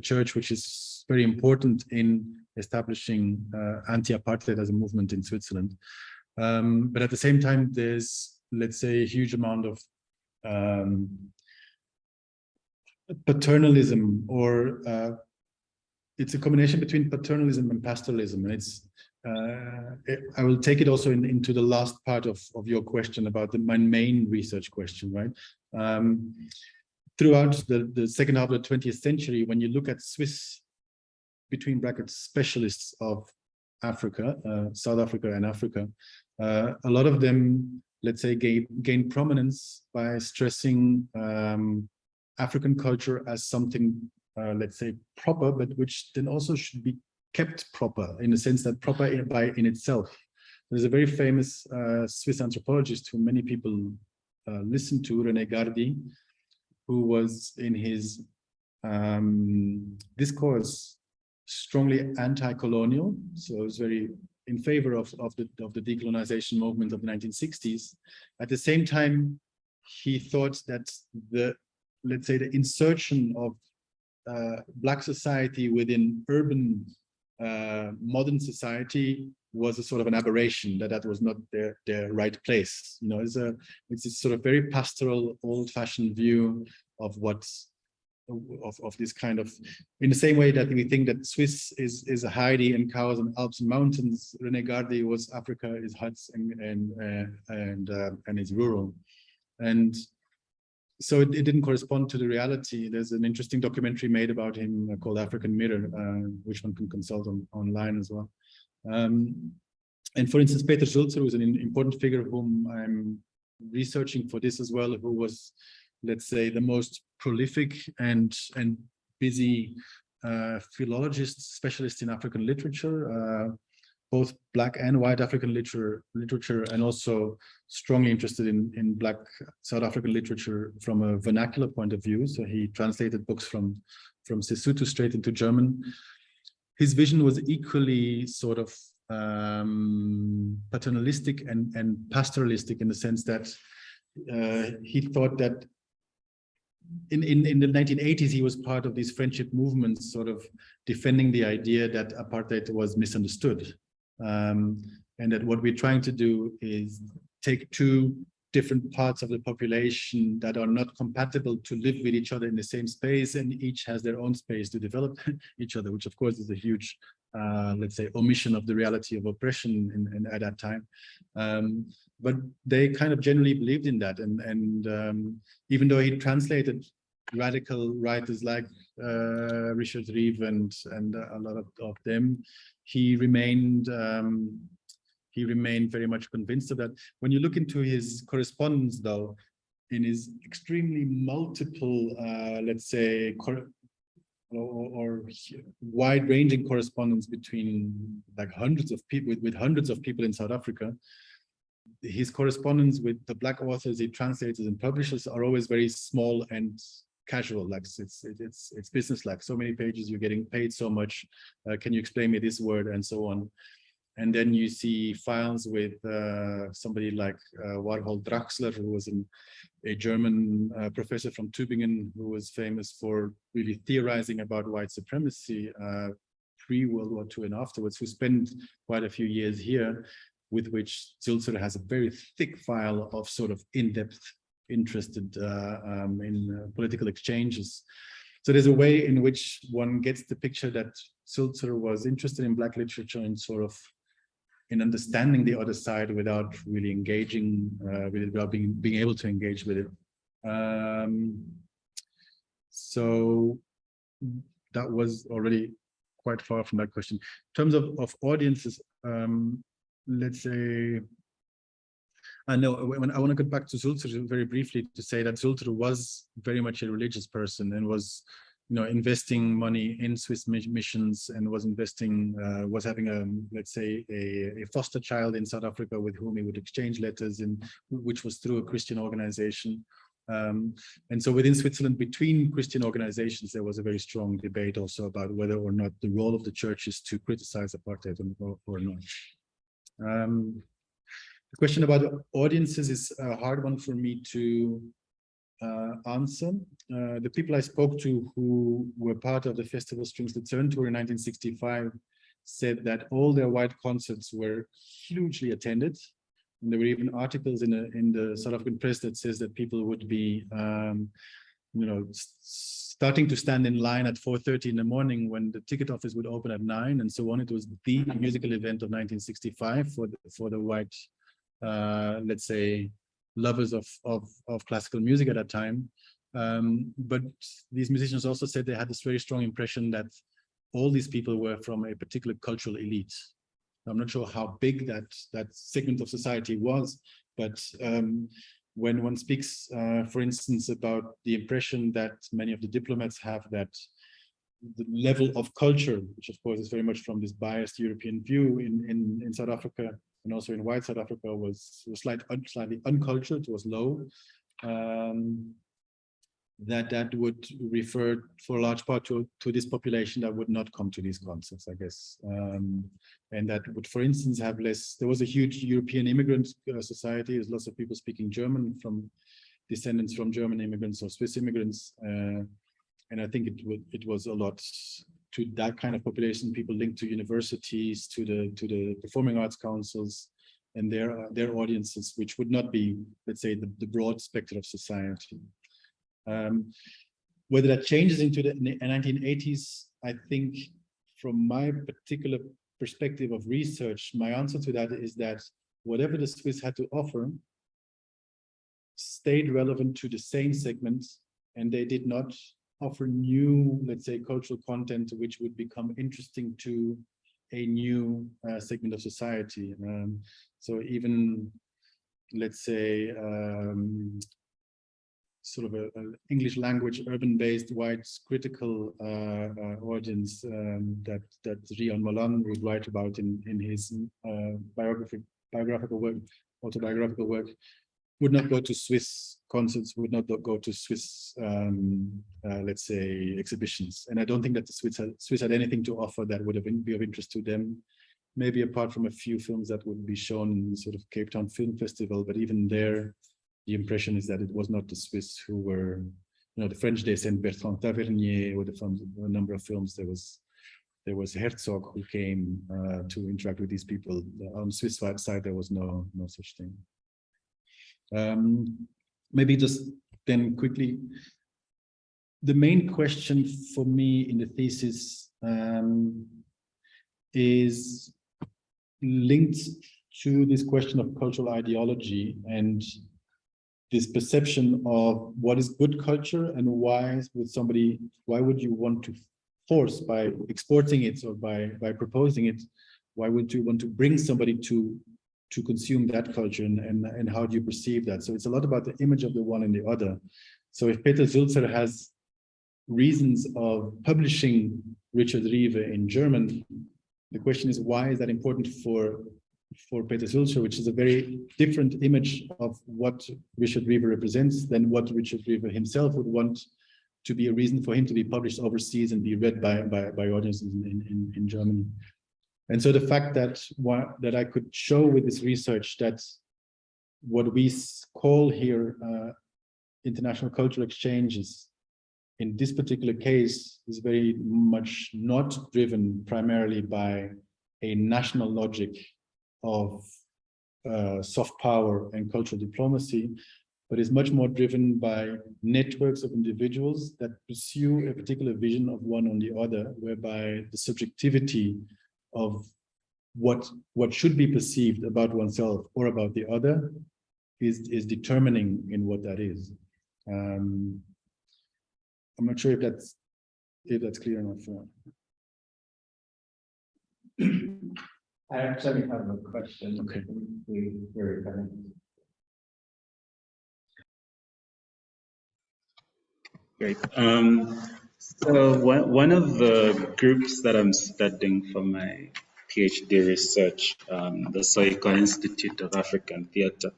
S2: church, which is very important in establishing anti-apartheid as a movement in Switzerland. But at the same time, there's, let's say, a huge amount of paternalism, or it's a combination between paternalism and pastoralism. And it's I will take it also into the last part of your question about my main research question, right? Throughout the second half of the 20th century, when you look at Swiss, between brackets, specialists of Africa, South Africa and Africa, a lot of them, let's say, gain prominence by stressing African culture as something, let's say, proper, but which then also should be kept proper, in the sense that proper in itself. There's a very famous Swiss anthropologist who many people listen to, René Gardy, who was in his discourse strongly anti-colonial, so it was very in favor of the decolonization movement of the 1960s. At the same time, he thought that let's say, the insertion of Black society within urban modern society was a sort of an aberration, that was not their right place. You know, it's a sort of very pastoral, old-fashioned view of this kind of, in the same way that we think that Swiss is a Heidi and cows and Alps and mountains, René Gardy was Africa is huts and is rural. And so it didn't correspond to the reality. There's an interesting documentary made about him called African Mirror, which one can consult online as well. And for instance, Peter Schulzer, who's an important figure whom I'm researching for this as well, who was, let's say, the most prolific and busy philologist, specialist in African literature, both Black and white African literature, and also strongly interested in Black South African literature from a vernacular point of view. So he translated books from Sesotho straight into German. His vision was equally sort of paternalistic and pastoralistic, in the sense that he thought that in the 1980s, he was part of these friendship movements, sort of defending the idea that apartheid was misunderstood. And that what we're trying to do is take two different parts of the population that are not compatible to live with each other in the same space, and each has their own space to develop each other, which of course is a huge, let's say, omission of the reality of oppression at that time. But they kind of generally believed in that, and even though he translated radical writers like Richard Reeve and a lot of them, he remained very much convinced of that. When you look into his correspondence, though, in his extremely multiple, let's say, or wide-ranging correspondence between like hundreds of people, with hundreds of people in South Africa, his correspondence with the Black authors he translates and publishes are always very small and casual, like it's business-like. So many pages, you're getting paid so much. Can you explain me this word, and so on. And then you see files with somebody like Warhol Draxler, who was a German professor from Tübingen, who was famous for really theorizing about white supremacy pre-World War II and afterwards, who spent quite a few years here. with which Sulzer has a very thick file of sort of in-depth interested in political exchanges. So there's a way in which one gets the picture that Sulzer was interested in Black literature and sort of in understanding the other side without really engaging with it, without being able to engage with it. So that was already quite far from that question. In terms of audiences, let's say, I know when I want to get back to Sulzer very briefly to say that Sulzer was very much a religious person and was, investing money in Swiss missions and was investing, was having let's say a foster child in South Africa with whom he would exchange letters, and which was through a Christian organization. And so within Switzerland, between Christian organizations, there was a very strong debate also about whether or not the role of the church is to criticize apartheid or not. The question about audiences is a hard one for me to answer. The people I spoke to who were part of the Festival Strings Luzern tour in 1965 said that all their white concerts were hugely attended. And there were even articles in the South African press that says that people would be, starting to stand in line at 4:30 in the morning when the ticket office would open at 9 and so on. It was the musical event of 1965 for the white, let's say, lovers of classical music at that time. But these musicians also said they had this very strong impression that all these people were from a particular cultural elite. I'm not sure how big that segment of society was, but when one speaks, for instance, about the impression that many of the diplomats have that the level of culture, which of course is very much from this biased European view in South Africa and also in white South Africa, was slightly uncultured, was low. That would refer for a large part to this population that would not come to these concerts, I guess. And that would, for instance, have less. There was a huge European immigrant society. There's lots of people speaking German, from descendants from German immigrants or Swiss immigrants. And I think it was a lot to that kind of population, people linked to universities, to the performing arts councils and their audiences, which would not be, let's say, the broad spectrum of society. Whether that changes into the 1980s, I think from my particular perspective of research, my answer to that is that whatever the Swiss had to offer stayed relevant to the same segment, and they did not offer new, let's say, cultural content which would become interesting to a new segment of society. So even, let's say, sort of an English language, urban-based, white, critical audience that Rian Malan would write about in his autobiographical work, would not go to Swiss concerts, would not go to Swiss, let's say, exhibitions. And I don't think that the Swiss had anything to offer that would have be of interest to them. Maybe apart from a few films that would be shown in sort of Cape Town Film Festival, but even there, the impression is that it was not the Swiss who were, the French, they sent Bertrand Tavernier with a number of films. There was Herzog who came to interact with these people. On the Swiss side, there was no such thing. Maybe just then quickly, the main question for me in the thesis is linked to this question of cultural ideology and this perception of what is good culture and why would you want to force, by exporting it or by proposing it, why would you want to bring somebody to consume that culture, and how do you perceive that? So it's a lot about the image of the one and the other. So if Peter Sulzer has reasons of publishing Richard Rive in German, the question is, why is that important for Peter Sulzer, which is a very different image of what Richard Rive represents than what Richard Rive himself would want to be a reason for him to be published overseas and be read by audiences in Germany. And so the fact that I could show with this research that what we call here international cultural exchanges in this particular case is very much not driven primarily by a national logic of soft power and cultural diplomacy, but is much more driven by networks of individuals that pursue a particular vision of one on the other, whereby the subjectivity of what should be perceived about oneself or about the other is determining in what that is. I'm not sure if that's clear enough.
S5: I actually have a question.
S2: Okay.
S1: Great. So one of the groups that I'm studying for my PhD research, the Soika Institute of African Theatre,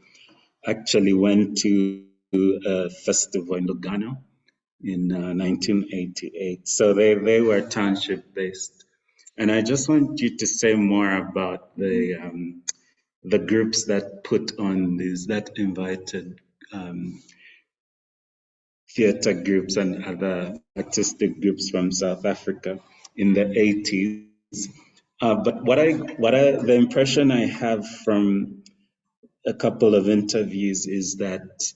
S1: actually went to a festival in Lugano in 1988. So they were township based. And I just want you to say more about the groups that put on these, that invited theatre groups and other artistic groups from South Africa in the 80s. But the impression I have from a couple of interviews is that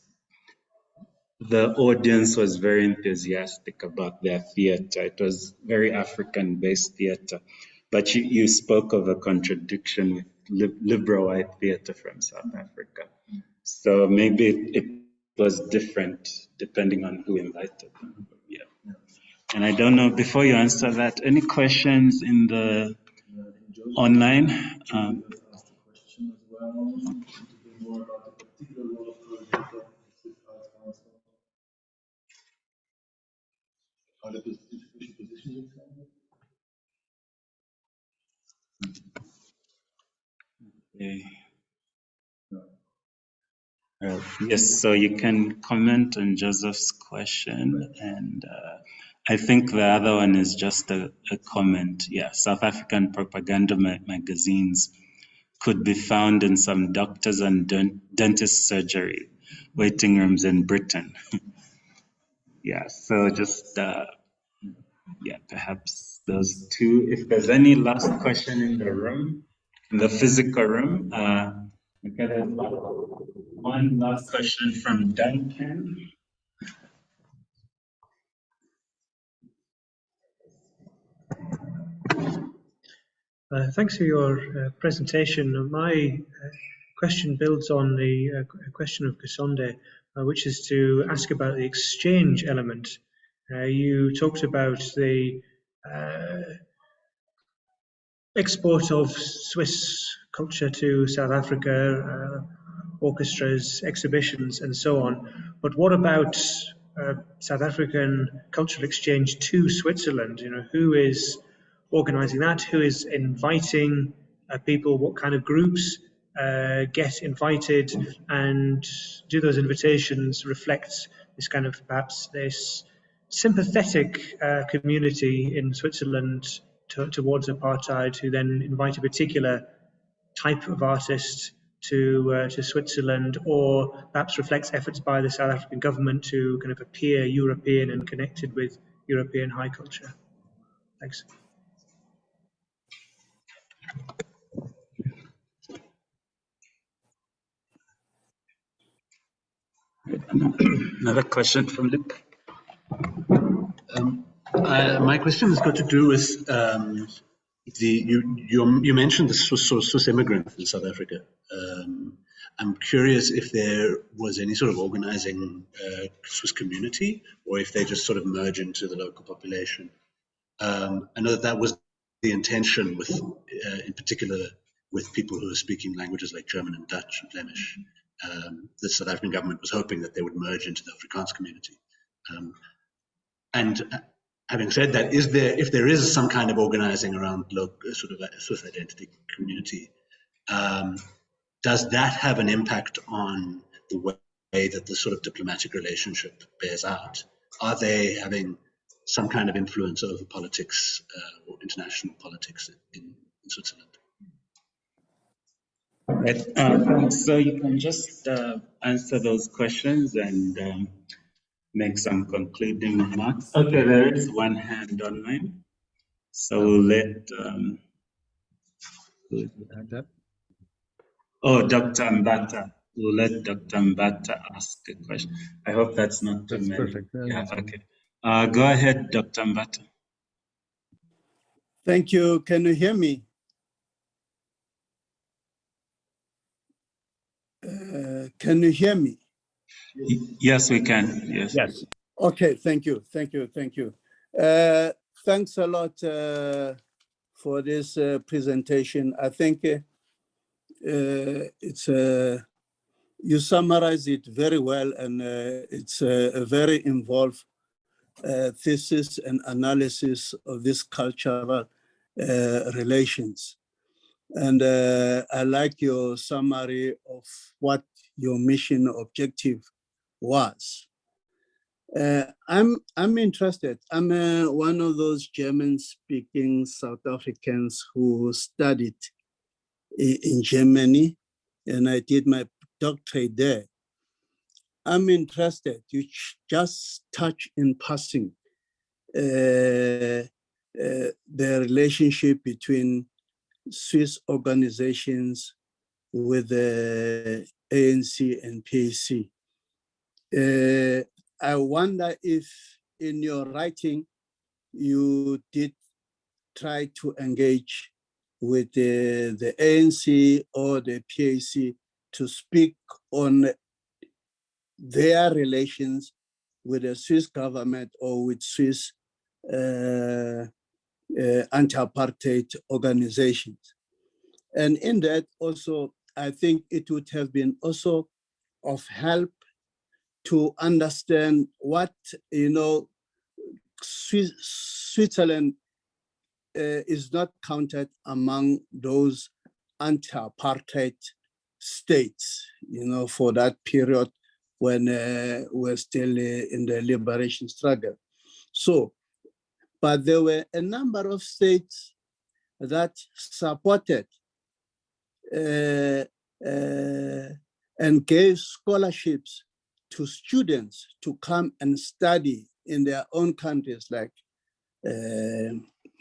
S1: the audience was very enthusiastic about their theatre. It was very African-based theatre. But you spoke of a contradiction with liberal white theatre from South Africa. So maybe it was different depending on who invited them. Yeah. And I don't know, before you answer that, any questions in the online? Okay. Yes, so you can comment on Joseph's question, and I think the other one is just a comment. Yeah, South African propaganda magazines could be found in some doctors and dentist surgery waiting rooms in Britain. Yeah, so just yeah, perhaps those two. If there's any last question in the room, in the physical room, okay, there's one last question from Duncan.
S6: Thanks for your presentation. My question builds on the question of Kasonde, which is to ask about the exchange element. You talked about the export of Swiss culture to South Africa, orchestras, exhibitions, and so on. But what about South African cultural exchange to Switzerland? You know, who is organizing that? Who is inviting people? What kind of groups get invited? And do those invitations reflect this kind of, perhaps this sympathetic community in Switzerland towards apartheid, who then invite a particular type of artist to Switzerland, or perhaps reflects efforts by the South African government to kind of appear European and connected with European high culture? Thanks.
S1: Another question from Luke.
S7: My question has got to do with you mentioned the Swiss immigrants in South Africa. I'm curious if there was any sort of organizing Swiss community, or if they just sort of merge into the local population. I know that was the intention with, in particular, with people who are speaking languages like German and Dutch and Flemish. The South African government was hoping that they would merge into the Afrikaans community. And having said that, if there is some kind of organizing around sort of a Swiss identity community, does that have an impact on the way that the sort of diplomatic relationship bears out? Are they having some kind of influence over politics or international politics in Switzerland?
S1: Right. So you can just answer those questions and make some concluding remarks. Okay, there is one hand online. So we'll let...
S2: Hand up.
S1: Oh, Dr. Mbata. We'll let Dr. Mbata ask a question. I hope that's not too
S2: That's
S1: many.
S2: perfect.
S1: Yeah,
S2: That's fine.
S1: okay. Go ahead, Dr. Mbata.
S8: Thank you. Can you hear me? Can you hear me?
S1: Yes, we can. Yes.
S5: Yes.
S8: Okay, thank you. Thanks a lot for this presentation. I think you summarize it very well, and it's a very involved thesis and analysis of this cultural relations. And I like your summary of what your mission objective was. I'm interested. I'm one of those German-speaking South Africans who studied in Germany, and I did my doctorate there. I'm interested. You just touch in passing the relationship between Swiss organizations with the ANC and PAC. I wonder if in your writing you did try to engage with the ANC or the PAC to speak on their relations with the Swiss government or with Swiss anti-apartheid organizations. And in that also, I think it would have been also of help to understand what, Switzerland is not counted among those anti-apartheid states, for that period when we're still in the liberation struggle. So, but there were a number of states that supported and gave scholarships to students to come and study in their own countries like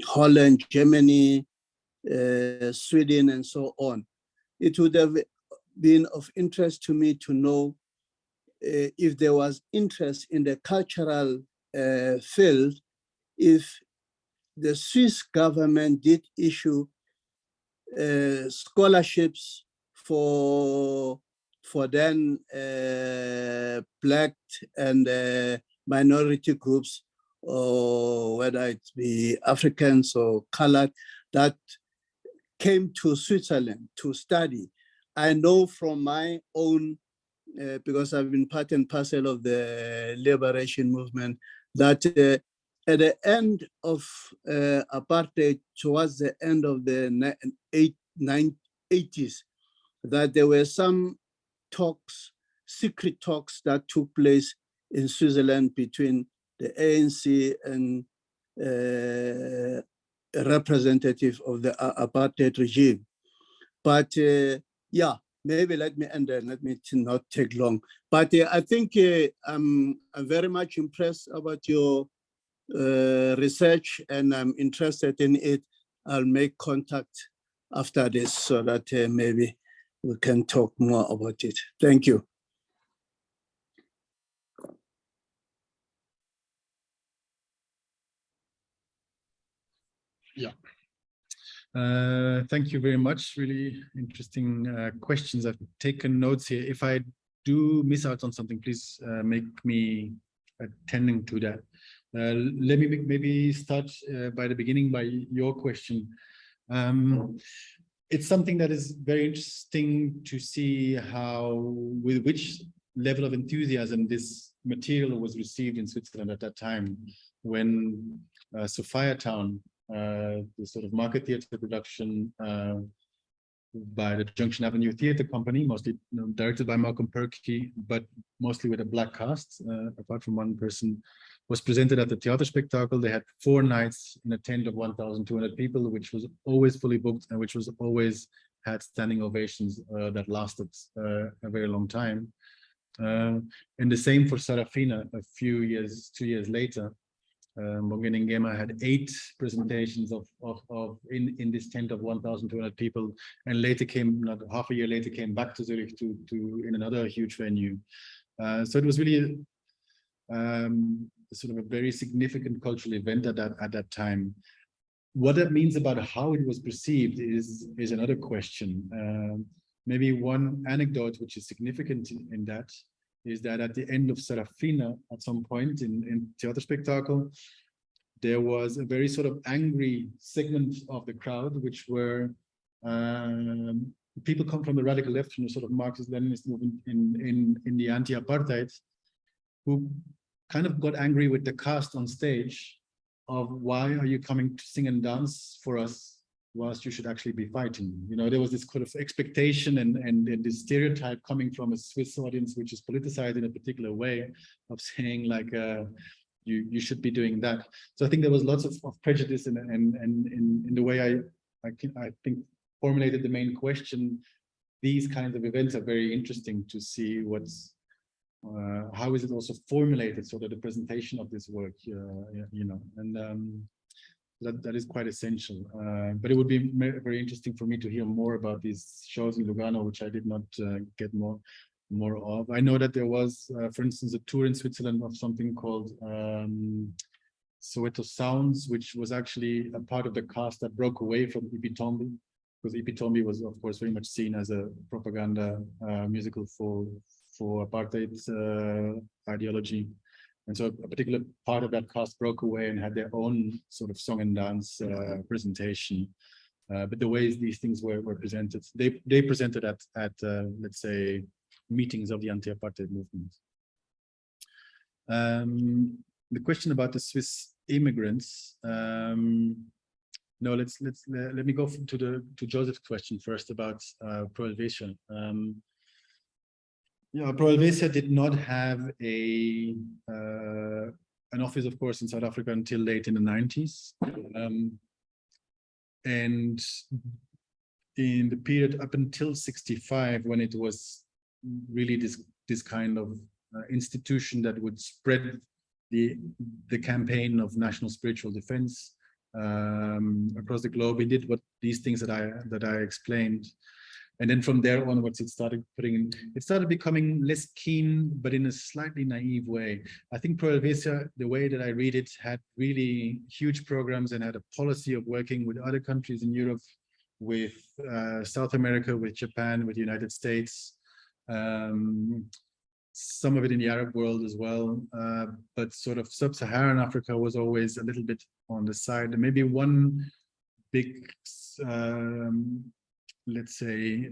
S8: Holland, Germany, Sweden, and so on. It would have been of interest to me to know if there was interest in the cultural field, if the Swiss government did issue scholarships for then Black and minority groups, or whether it be Africans or colored, that came to Switzerland to study. I know from my own, because I've been part and parcel of the liberation movement, that at the end of apartheid, towards the end of the 1980s, that there were some talks, secret talks that took place in Switzerland between the ANC and a representative of the apartheid regime. But yeah, maybe let me end there, let me not take long. But I think I'm very much impressed about your research, and I'm interested in it. I'll make contact after this so that maybe we can talk more about it. Thank you.
S2: Yeah. Thank you very much. Really interesting questions. I've taken notes here. If I do miss out on something, please make me attending to that. Let me maybe start by the beginning by your question. It's something that is very interesting to see how, with which level of enthusiasm this material was received in Switzerland at that time, when Sophia Town, the sort of market theatre production by the Junction Avenue Theatre Company, mostly directed by Malcolm Perkey, but mostly with a black cast, apart from one person, was presented at the Theaterspektakel. They had 4 nights in a tent of 1,200 people, which was always fully booked and which was always had standing ovations that lasted a very long time. And the same for Sarafina a few years, 2 years later. Morgan Ngema had 8 presentations in this tent of 1,200 people, and later came, not half a year later, came back to Zurich to in another huge venue. So it was really sort of a very significant cultural event at that time. What that means about how it was perceived is another question. Maybe one anecdote which is significant in that is that at the end of Serafina, at some point in Theaterspektakel, there was a very sort of angry segment of the crowd, which were people come from the radical left, from the sort of Marxist-Leninist movement in the anti-apartheid, who kind of got angry with the cast on stage of why are you coming to sing and dance for us whilst you should actually be fighting. You know, there was this kind of expectation and this stereotype coming from a Swiss audience, which is politicized in a particular way, of saying like, you should be doing that. So I think there was lots of prejudice and in the way I think formulated the main question. These kinds of events are very interesting to see what's how is it also formulated so that the presentation of this work, you know, and that is quite essential. But it would be very interesting for me to hear more about these shows in Lugano, which I did not get more of. I know that there was, for instance, a tour in Switzerland of something called Soweto Sounds, which was actually a part of the cast that broke away from Ipitombi, because Ipitombi was, of course, very much seen as a propaganda musical for apartheid ideology. And so a particular part of that cast broke away and had their own sort of song and dance presentation. But the ways these things were presented, they presented at let's say, meetings of the anti-apartheid movement. The question about the Swiss immigrants. No, let me go to Joseph's question first about Pro Helvetia. Yeah, Pro Helvetia did not have an office, of course, in South Africa until late in the 90s. And in the period up until 65, when it was really this kind of institution that would spread the campaign of national spiritual defense across the globe, it did these things that I explained. And then from there onwards, it started becoming less keen, but in a slightly naive way. I think Pro Helvetia, the way that I read it, had really huge programs and had a policy of working with other countries in Europe, with South America, with Japan, with the United States, some of it in the Arab world as well. But sort of sub-Saharan Africa was always a little bit on the side. And maybe one big let's say,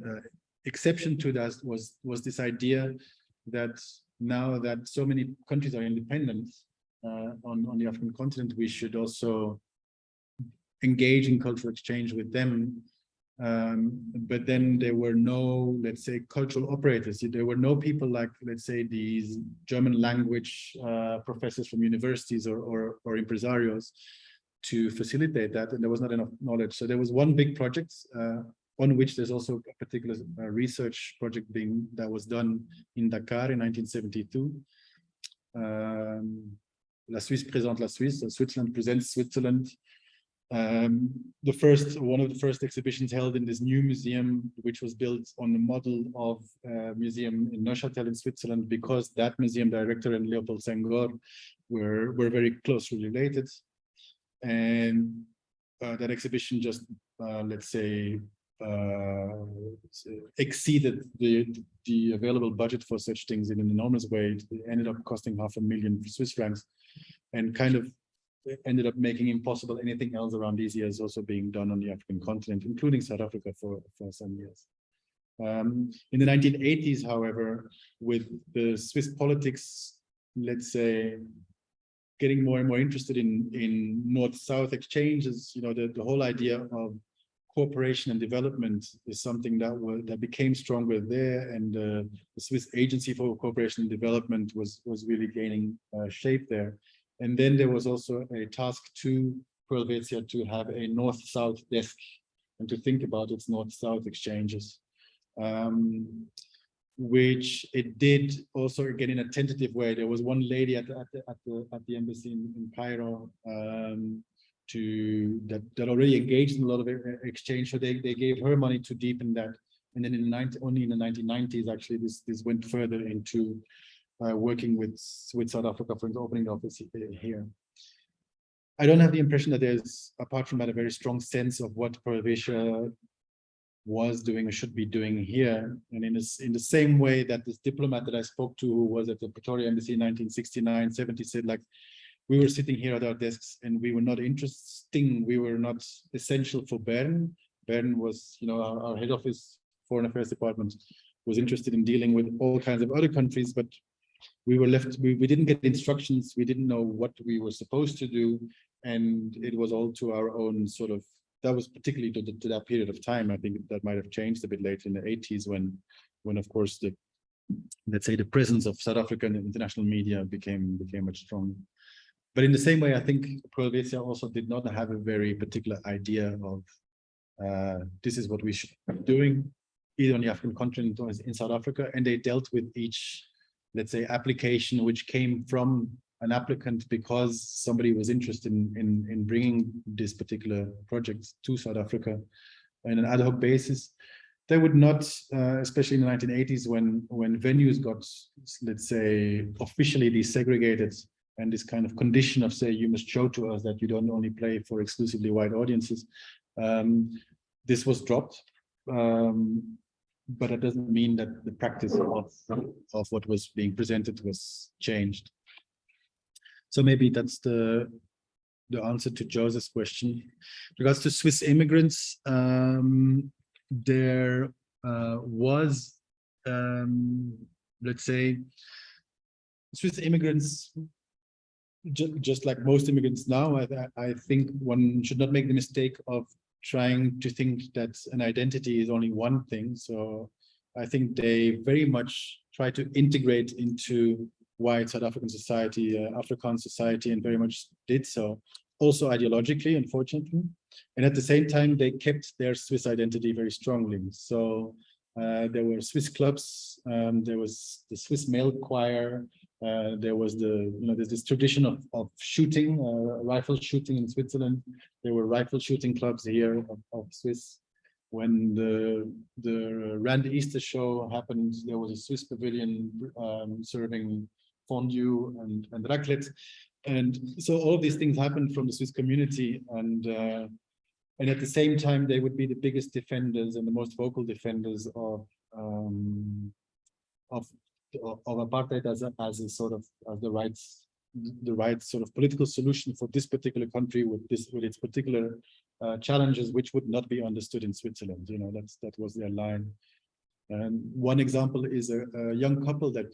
S2: exception to that was this idea that now that so many countries are independent on the African continent, we should also engage in cultural exchange with them. But then there were no, let's say, cultural operators. There were no people like, let's say, these German language professors from universities or impresarios to facilitate that, and there was not enough knowledge. So there was one big project on which there's also a particular research project that was done in Dakar in 1972. La Suisse présente la Suisse, so Switzerland presents Switzerland. One of the first exhibitions held in this new museum, which was built on the model of a museum in Neuchâtel in Switzerland, because that museum director and Leopold Senghor were very closely related. And that exhibition just, let's say, exceeded the available budget for such things in an enormous way. It ended up costing 500,000 Swiss francs, and kind of ended up making impossible anything else around these years also being done on the African continent, including South Africa for some years. In the 1980s, however, with the Swiss politics, let's say, getting more and more interested in North-South exchanges, you know, the whole idea of cooperation and development is something that became stronger there, and the Swiss Agency for Cooperation and Development was really gaining shape there. And then there was also a task to Pro Helvetia to have a North-South desk and to think about its North-South exchanges. which it did also again in a tentative way. There was one lady at the embassy in Cairo that already engaged in a lot of exchange, so they gave her money to deepen that. And then only in the 1990s, actually, this went further into working with South Africa for opening the office here. I don't have the impression that there's, apart from that, a very strong sense of what ProAsia was doing or should be doing here. And in the same way that this diplomat that I spoke to, who was at the Pretoria Embassy in 1969, 70, said, like, we were sitting here at our desks and we were not interesting, we were not essential for Berne. Berne was, our head office, Foreign Affairs Department, was interested in dealing with all kinds of other countries, but we were left, we didn't get instructions, we didn't know what we were supposed to do, and it was all to our own sort of, that was particularly to that period of time. I think that might have changed a bit later in the 80s when of course the, let's say, the presence of South African international media became much stronger. But in the same way, I think ProAsia also did not have a very particular idea of this is what we should be doing, either on the African continent or in South Africa, and they dealt with each, let's say, application which came from an applicant because somebody was interested in bringing this particular project to South Africa on an ad hoc basis. They would not, especially in the 1980s when venues got, let's say, officially desegregated, and this kind of condition of, say, you must show to us that you don't only play for exclusively white audiences, this was dropped. But that doesn't mean that the practice of what was being presented was changed. So maybe that's the answer to Joseph's question. In regards to Swiss immigrants, there was, let's say, Swiss immigrants, just like most immigrants now, I think one should not make the mistake of trying to think that an identity is only one thing. So I think they very much try to integrate into white South African society, Afrikaans society, and very much did so, also ideologically, unfortunately. And at the same time, they kept their Swiss identity very strongly. So there were Swiss clubs, there was the Swiss male choir, there was there's this tradition of shooting, rifle shooting in Switzerland. There were rifle shooting clubs here of Swiss. When the Rand Easter show happened, there was a Swiss pavilion serving fondue and raclette. And so all of these things happened from the Swiss community. And at the same time, they would be the biggest defenders and the most vocal defenders of apartheid as a sort of the right sort of political solution for this particular country with its particular challenges, which would not be understood in Switzerland. That was their line. And one example is a young couple that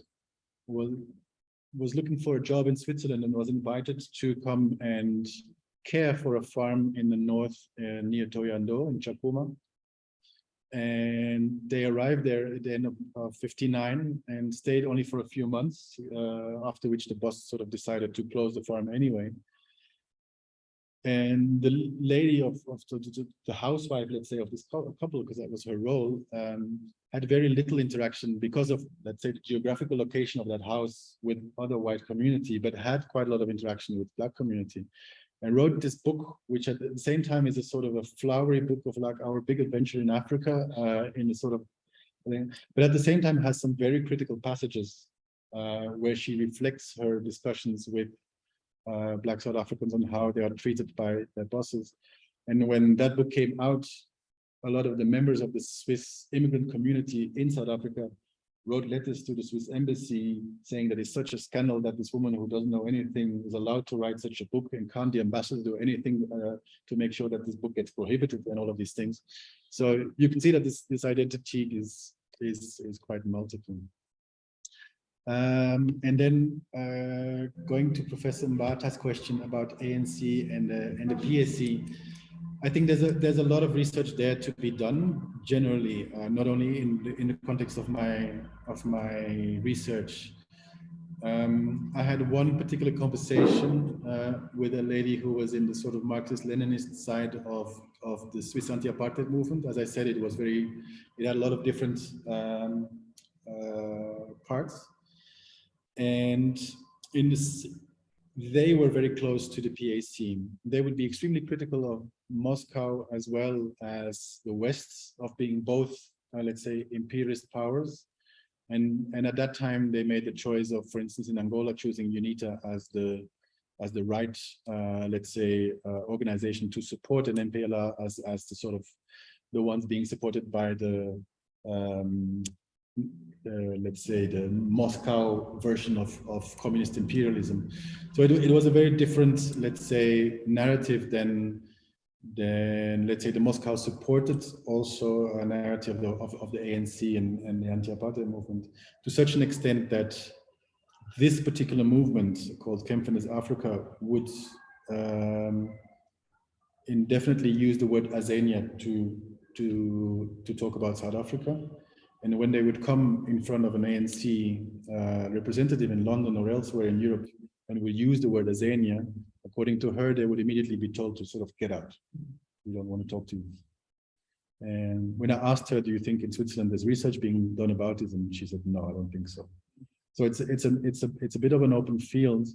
S2: was looking for a job in Switzerland and was invited to come and care for a farm in the north near Toyando in Chapuma. And they arrived there at the end of 59 and stayed only for a few months, after which the boss sort of decided to close the farm anyway. And the lady of the housewife, let's say, of this couple, because that was her role, had very little interaction because of, let's say, the geographical location of that house with other white community, but had quite a lot of interaction with Black community. And wrote this book, which at the same time is a sort of a flowery book of like our big adventure in Africa, in a sort of, but at the same time has some very critical passages where she reflects her discussions with Black South Africans on how they are treated by their bosses. And when that book came out, a lot of the members of the Swiss immigrant community in South Africa wrote letters to the Swiss embassy saying that it's such a scandal that this woman who doesn't know anything is allowed to write such a book, and can't the ambassador do anything to make sure that this book gets prohibited and all of these things. So you can see that this identity is quite multiple. And then going to Professor Mbata's question about ANC and the PSC, I think there's a lot of research there to be done generally, not only in the context of my research. I had one particular conversation with a lady who was in the sort of Marxist-Leninist side of the Swiss anti-apartheid movement. As I said, it had a lot of different parts. And in this, they were very close to the PAC. They would be extremely critical of Moscow as well as the West, of being both, let's say, imperialist powers. And at that time, they made the choice of, for instance, in Angola, choosing UNITA as the right, let's say, organization to support an MPLA as the sort of the ones being supported by the let's say, the Moscow version of communist imperialism. So it was a very different, let's say, narrative than let's say the Moscow supported also a narrative of the ANC and the anti-apartheid movement, to such an extent that this particular movement called Kämpfendes Afrika would indefinitely use the word Azania to talk about South Africa. And when they would come in front of an ANC representative in London or elsewhere in Europe and would use the word Azania, according to her, they would immediately be told to sort of get out. We don't want to talk to you. And when I asked her, do you think in Switzerland there's research being done about it? And she said, no, I don't think so. So it's a bit of an open field.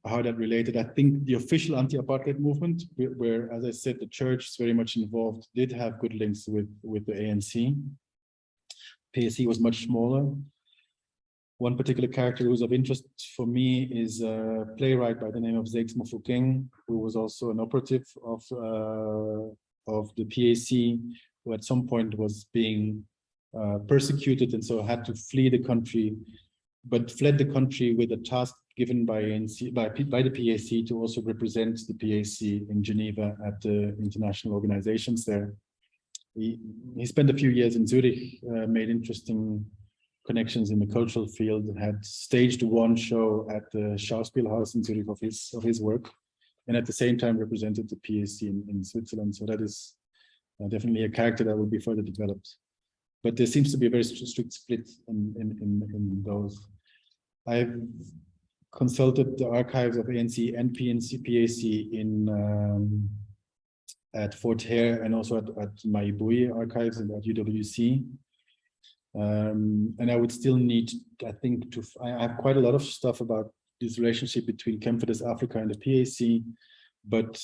S2: How that related, I think the official anti-apartheid movement, where, as I said, the church is very much involved, did have good links with the ANC. PAC was much smaller. One particular character who's of interest for me is a playwright by the name of Zakes Mofokeng, who was also an operative of the PAC, who at some point was being persecuted and so had to flee the country, but fled the country with a task given by ANC, by the PAC to also represent the PAC in Geneva at the international organizations there. He spent a few years in Zurich, made interesting connections in the cultural field, had staged one show at the Schauspielhaus in Zurich of his work, and at the same time represented the PAC in Switzerland. So that is definitely a character that will be further developed. But there seems to be a very strict split in those. I've consulted the archives of ANC and PAC in at Fort Hare and also at Maibui archives and at UWC. And I would still need, I think, I have quite a lot of stuff about this relationship between Kämpfendes Afrika and the PAC, but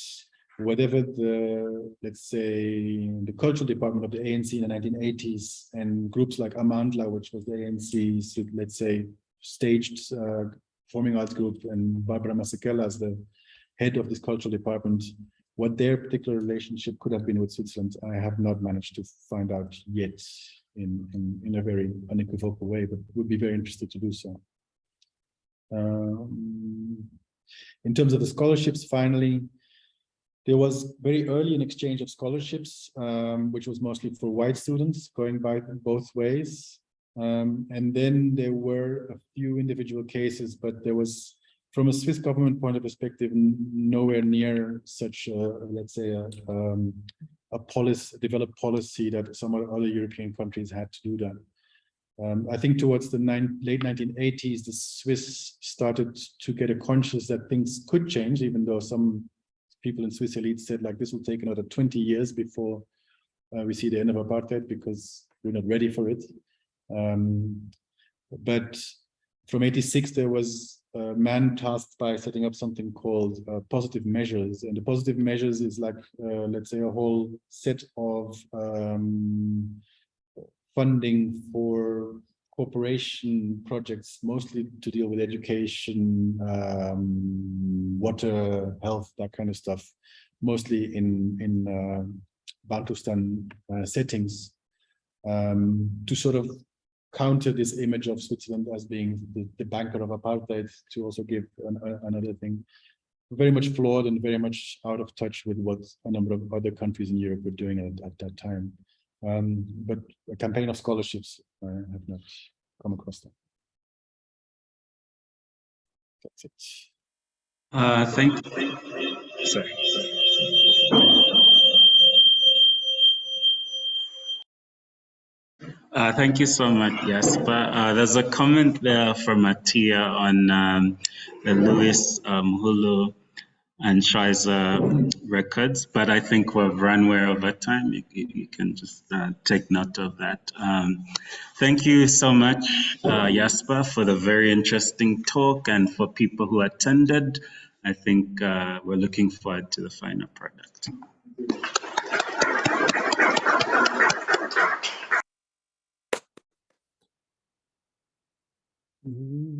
S2: whatever the, let's say, the cultural department of the ANC in the 1980s and groups like Amandla, which was the ANC's, let's say, staged performing arts group, and Barbara Masekela as the head of this cultural department, what their particular relationship could have been with Switzerland, I have not managed to find out yet in a very unequivocal way, but would be very interested to do so. In terms of the scholarships, finally, there was very early an exchange of scholarships, which was mostly for white students, going by both ways. And then there were a few individual cases, but there was, from a Swiss government point of perspective, nowhere near such, let's say, a developed policy that some other European countries had to do that. I think towards the late 1980s, the Swiss started to get a conscience that things could change, even though some people in Swiss elite said, like, this will take another 20 years before we see the end of apartheid because we're not ready for it. But from 86, there was a man tasked by setting up something called positive measures. And the positive measures is like, let's say, a whole set of funding for cooperation projects, mostly to deal with education, water, health, that kind of stuff, mostly in Bantustan settings, to sort of counter this image of Switzerland as being the banker of apartheid, to also give another thing. Very much flawed and very much out of touch with what a number of other countries in Europe were doing at that time. But a campaign of scholarships, I have not come across that. That's it.
S1: Thank you. Sorry. Thank you so much, Jasper. There's a comment there from Atia on the Louis Mhulu and Schweizer records, but I think we've run way over time. You can just take note of that. Thank you so much, Jasper, for the very interesting talk, and for people who attended. I think we're looking forward to the final product.
S8: Mm.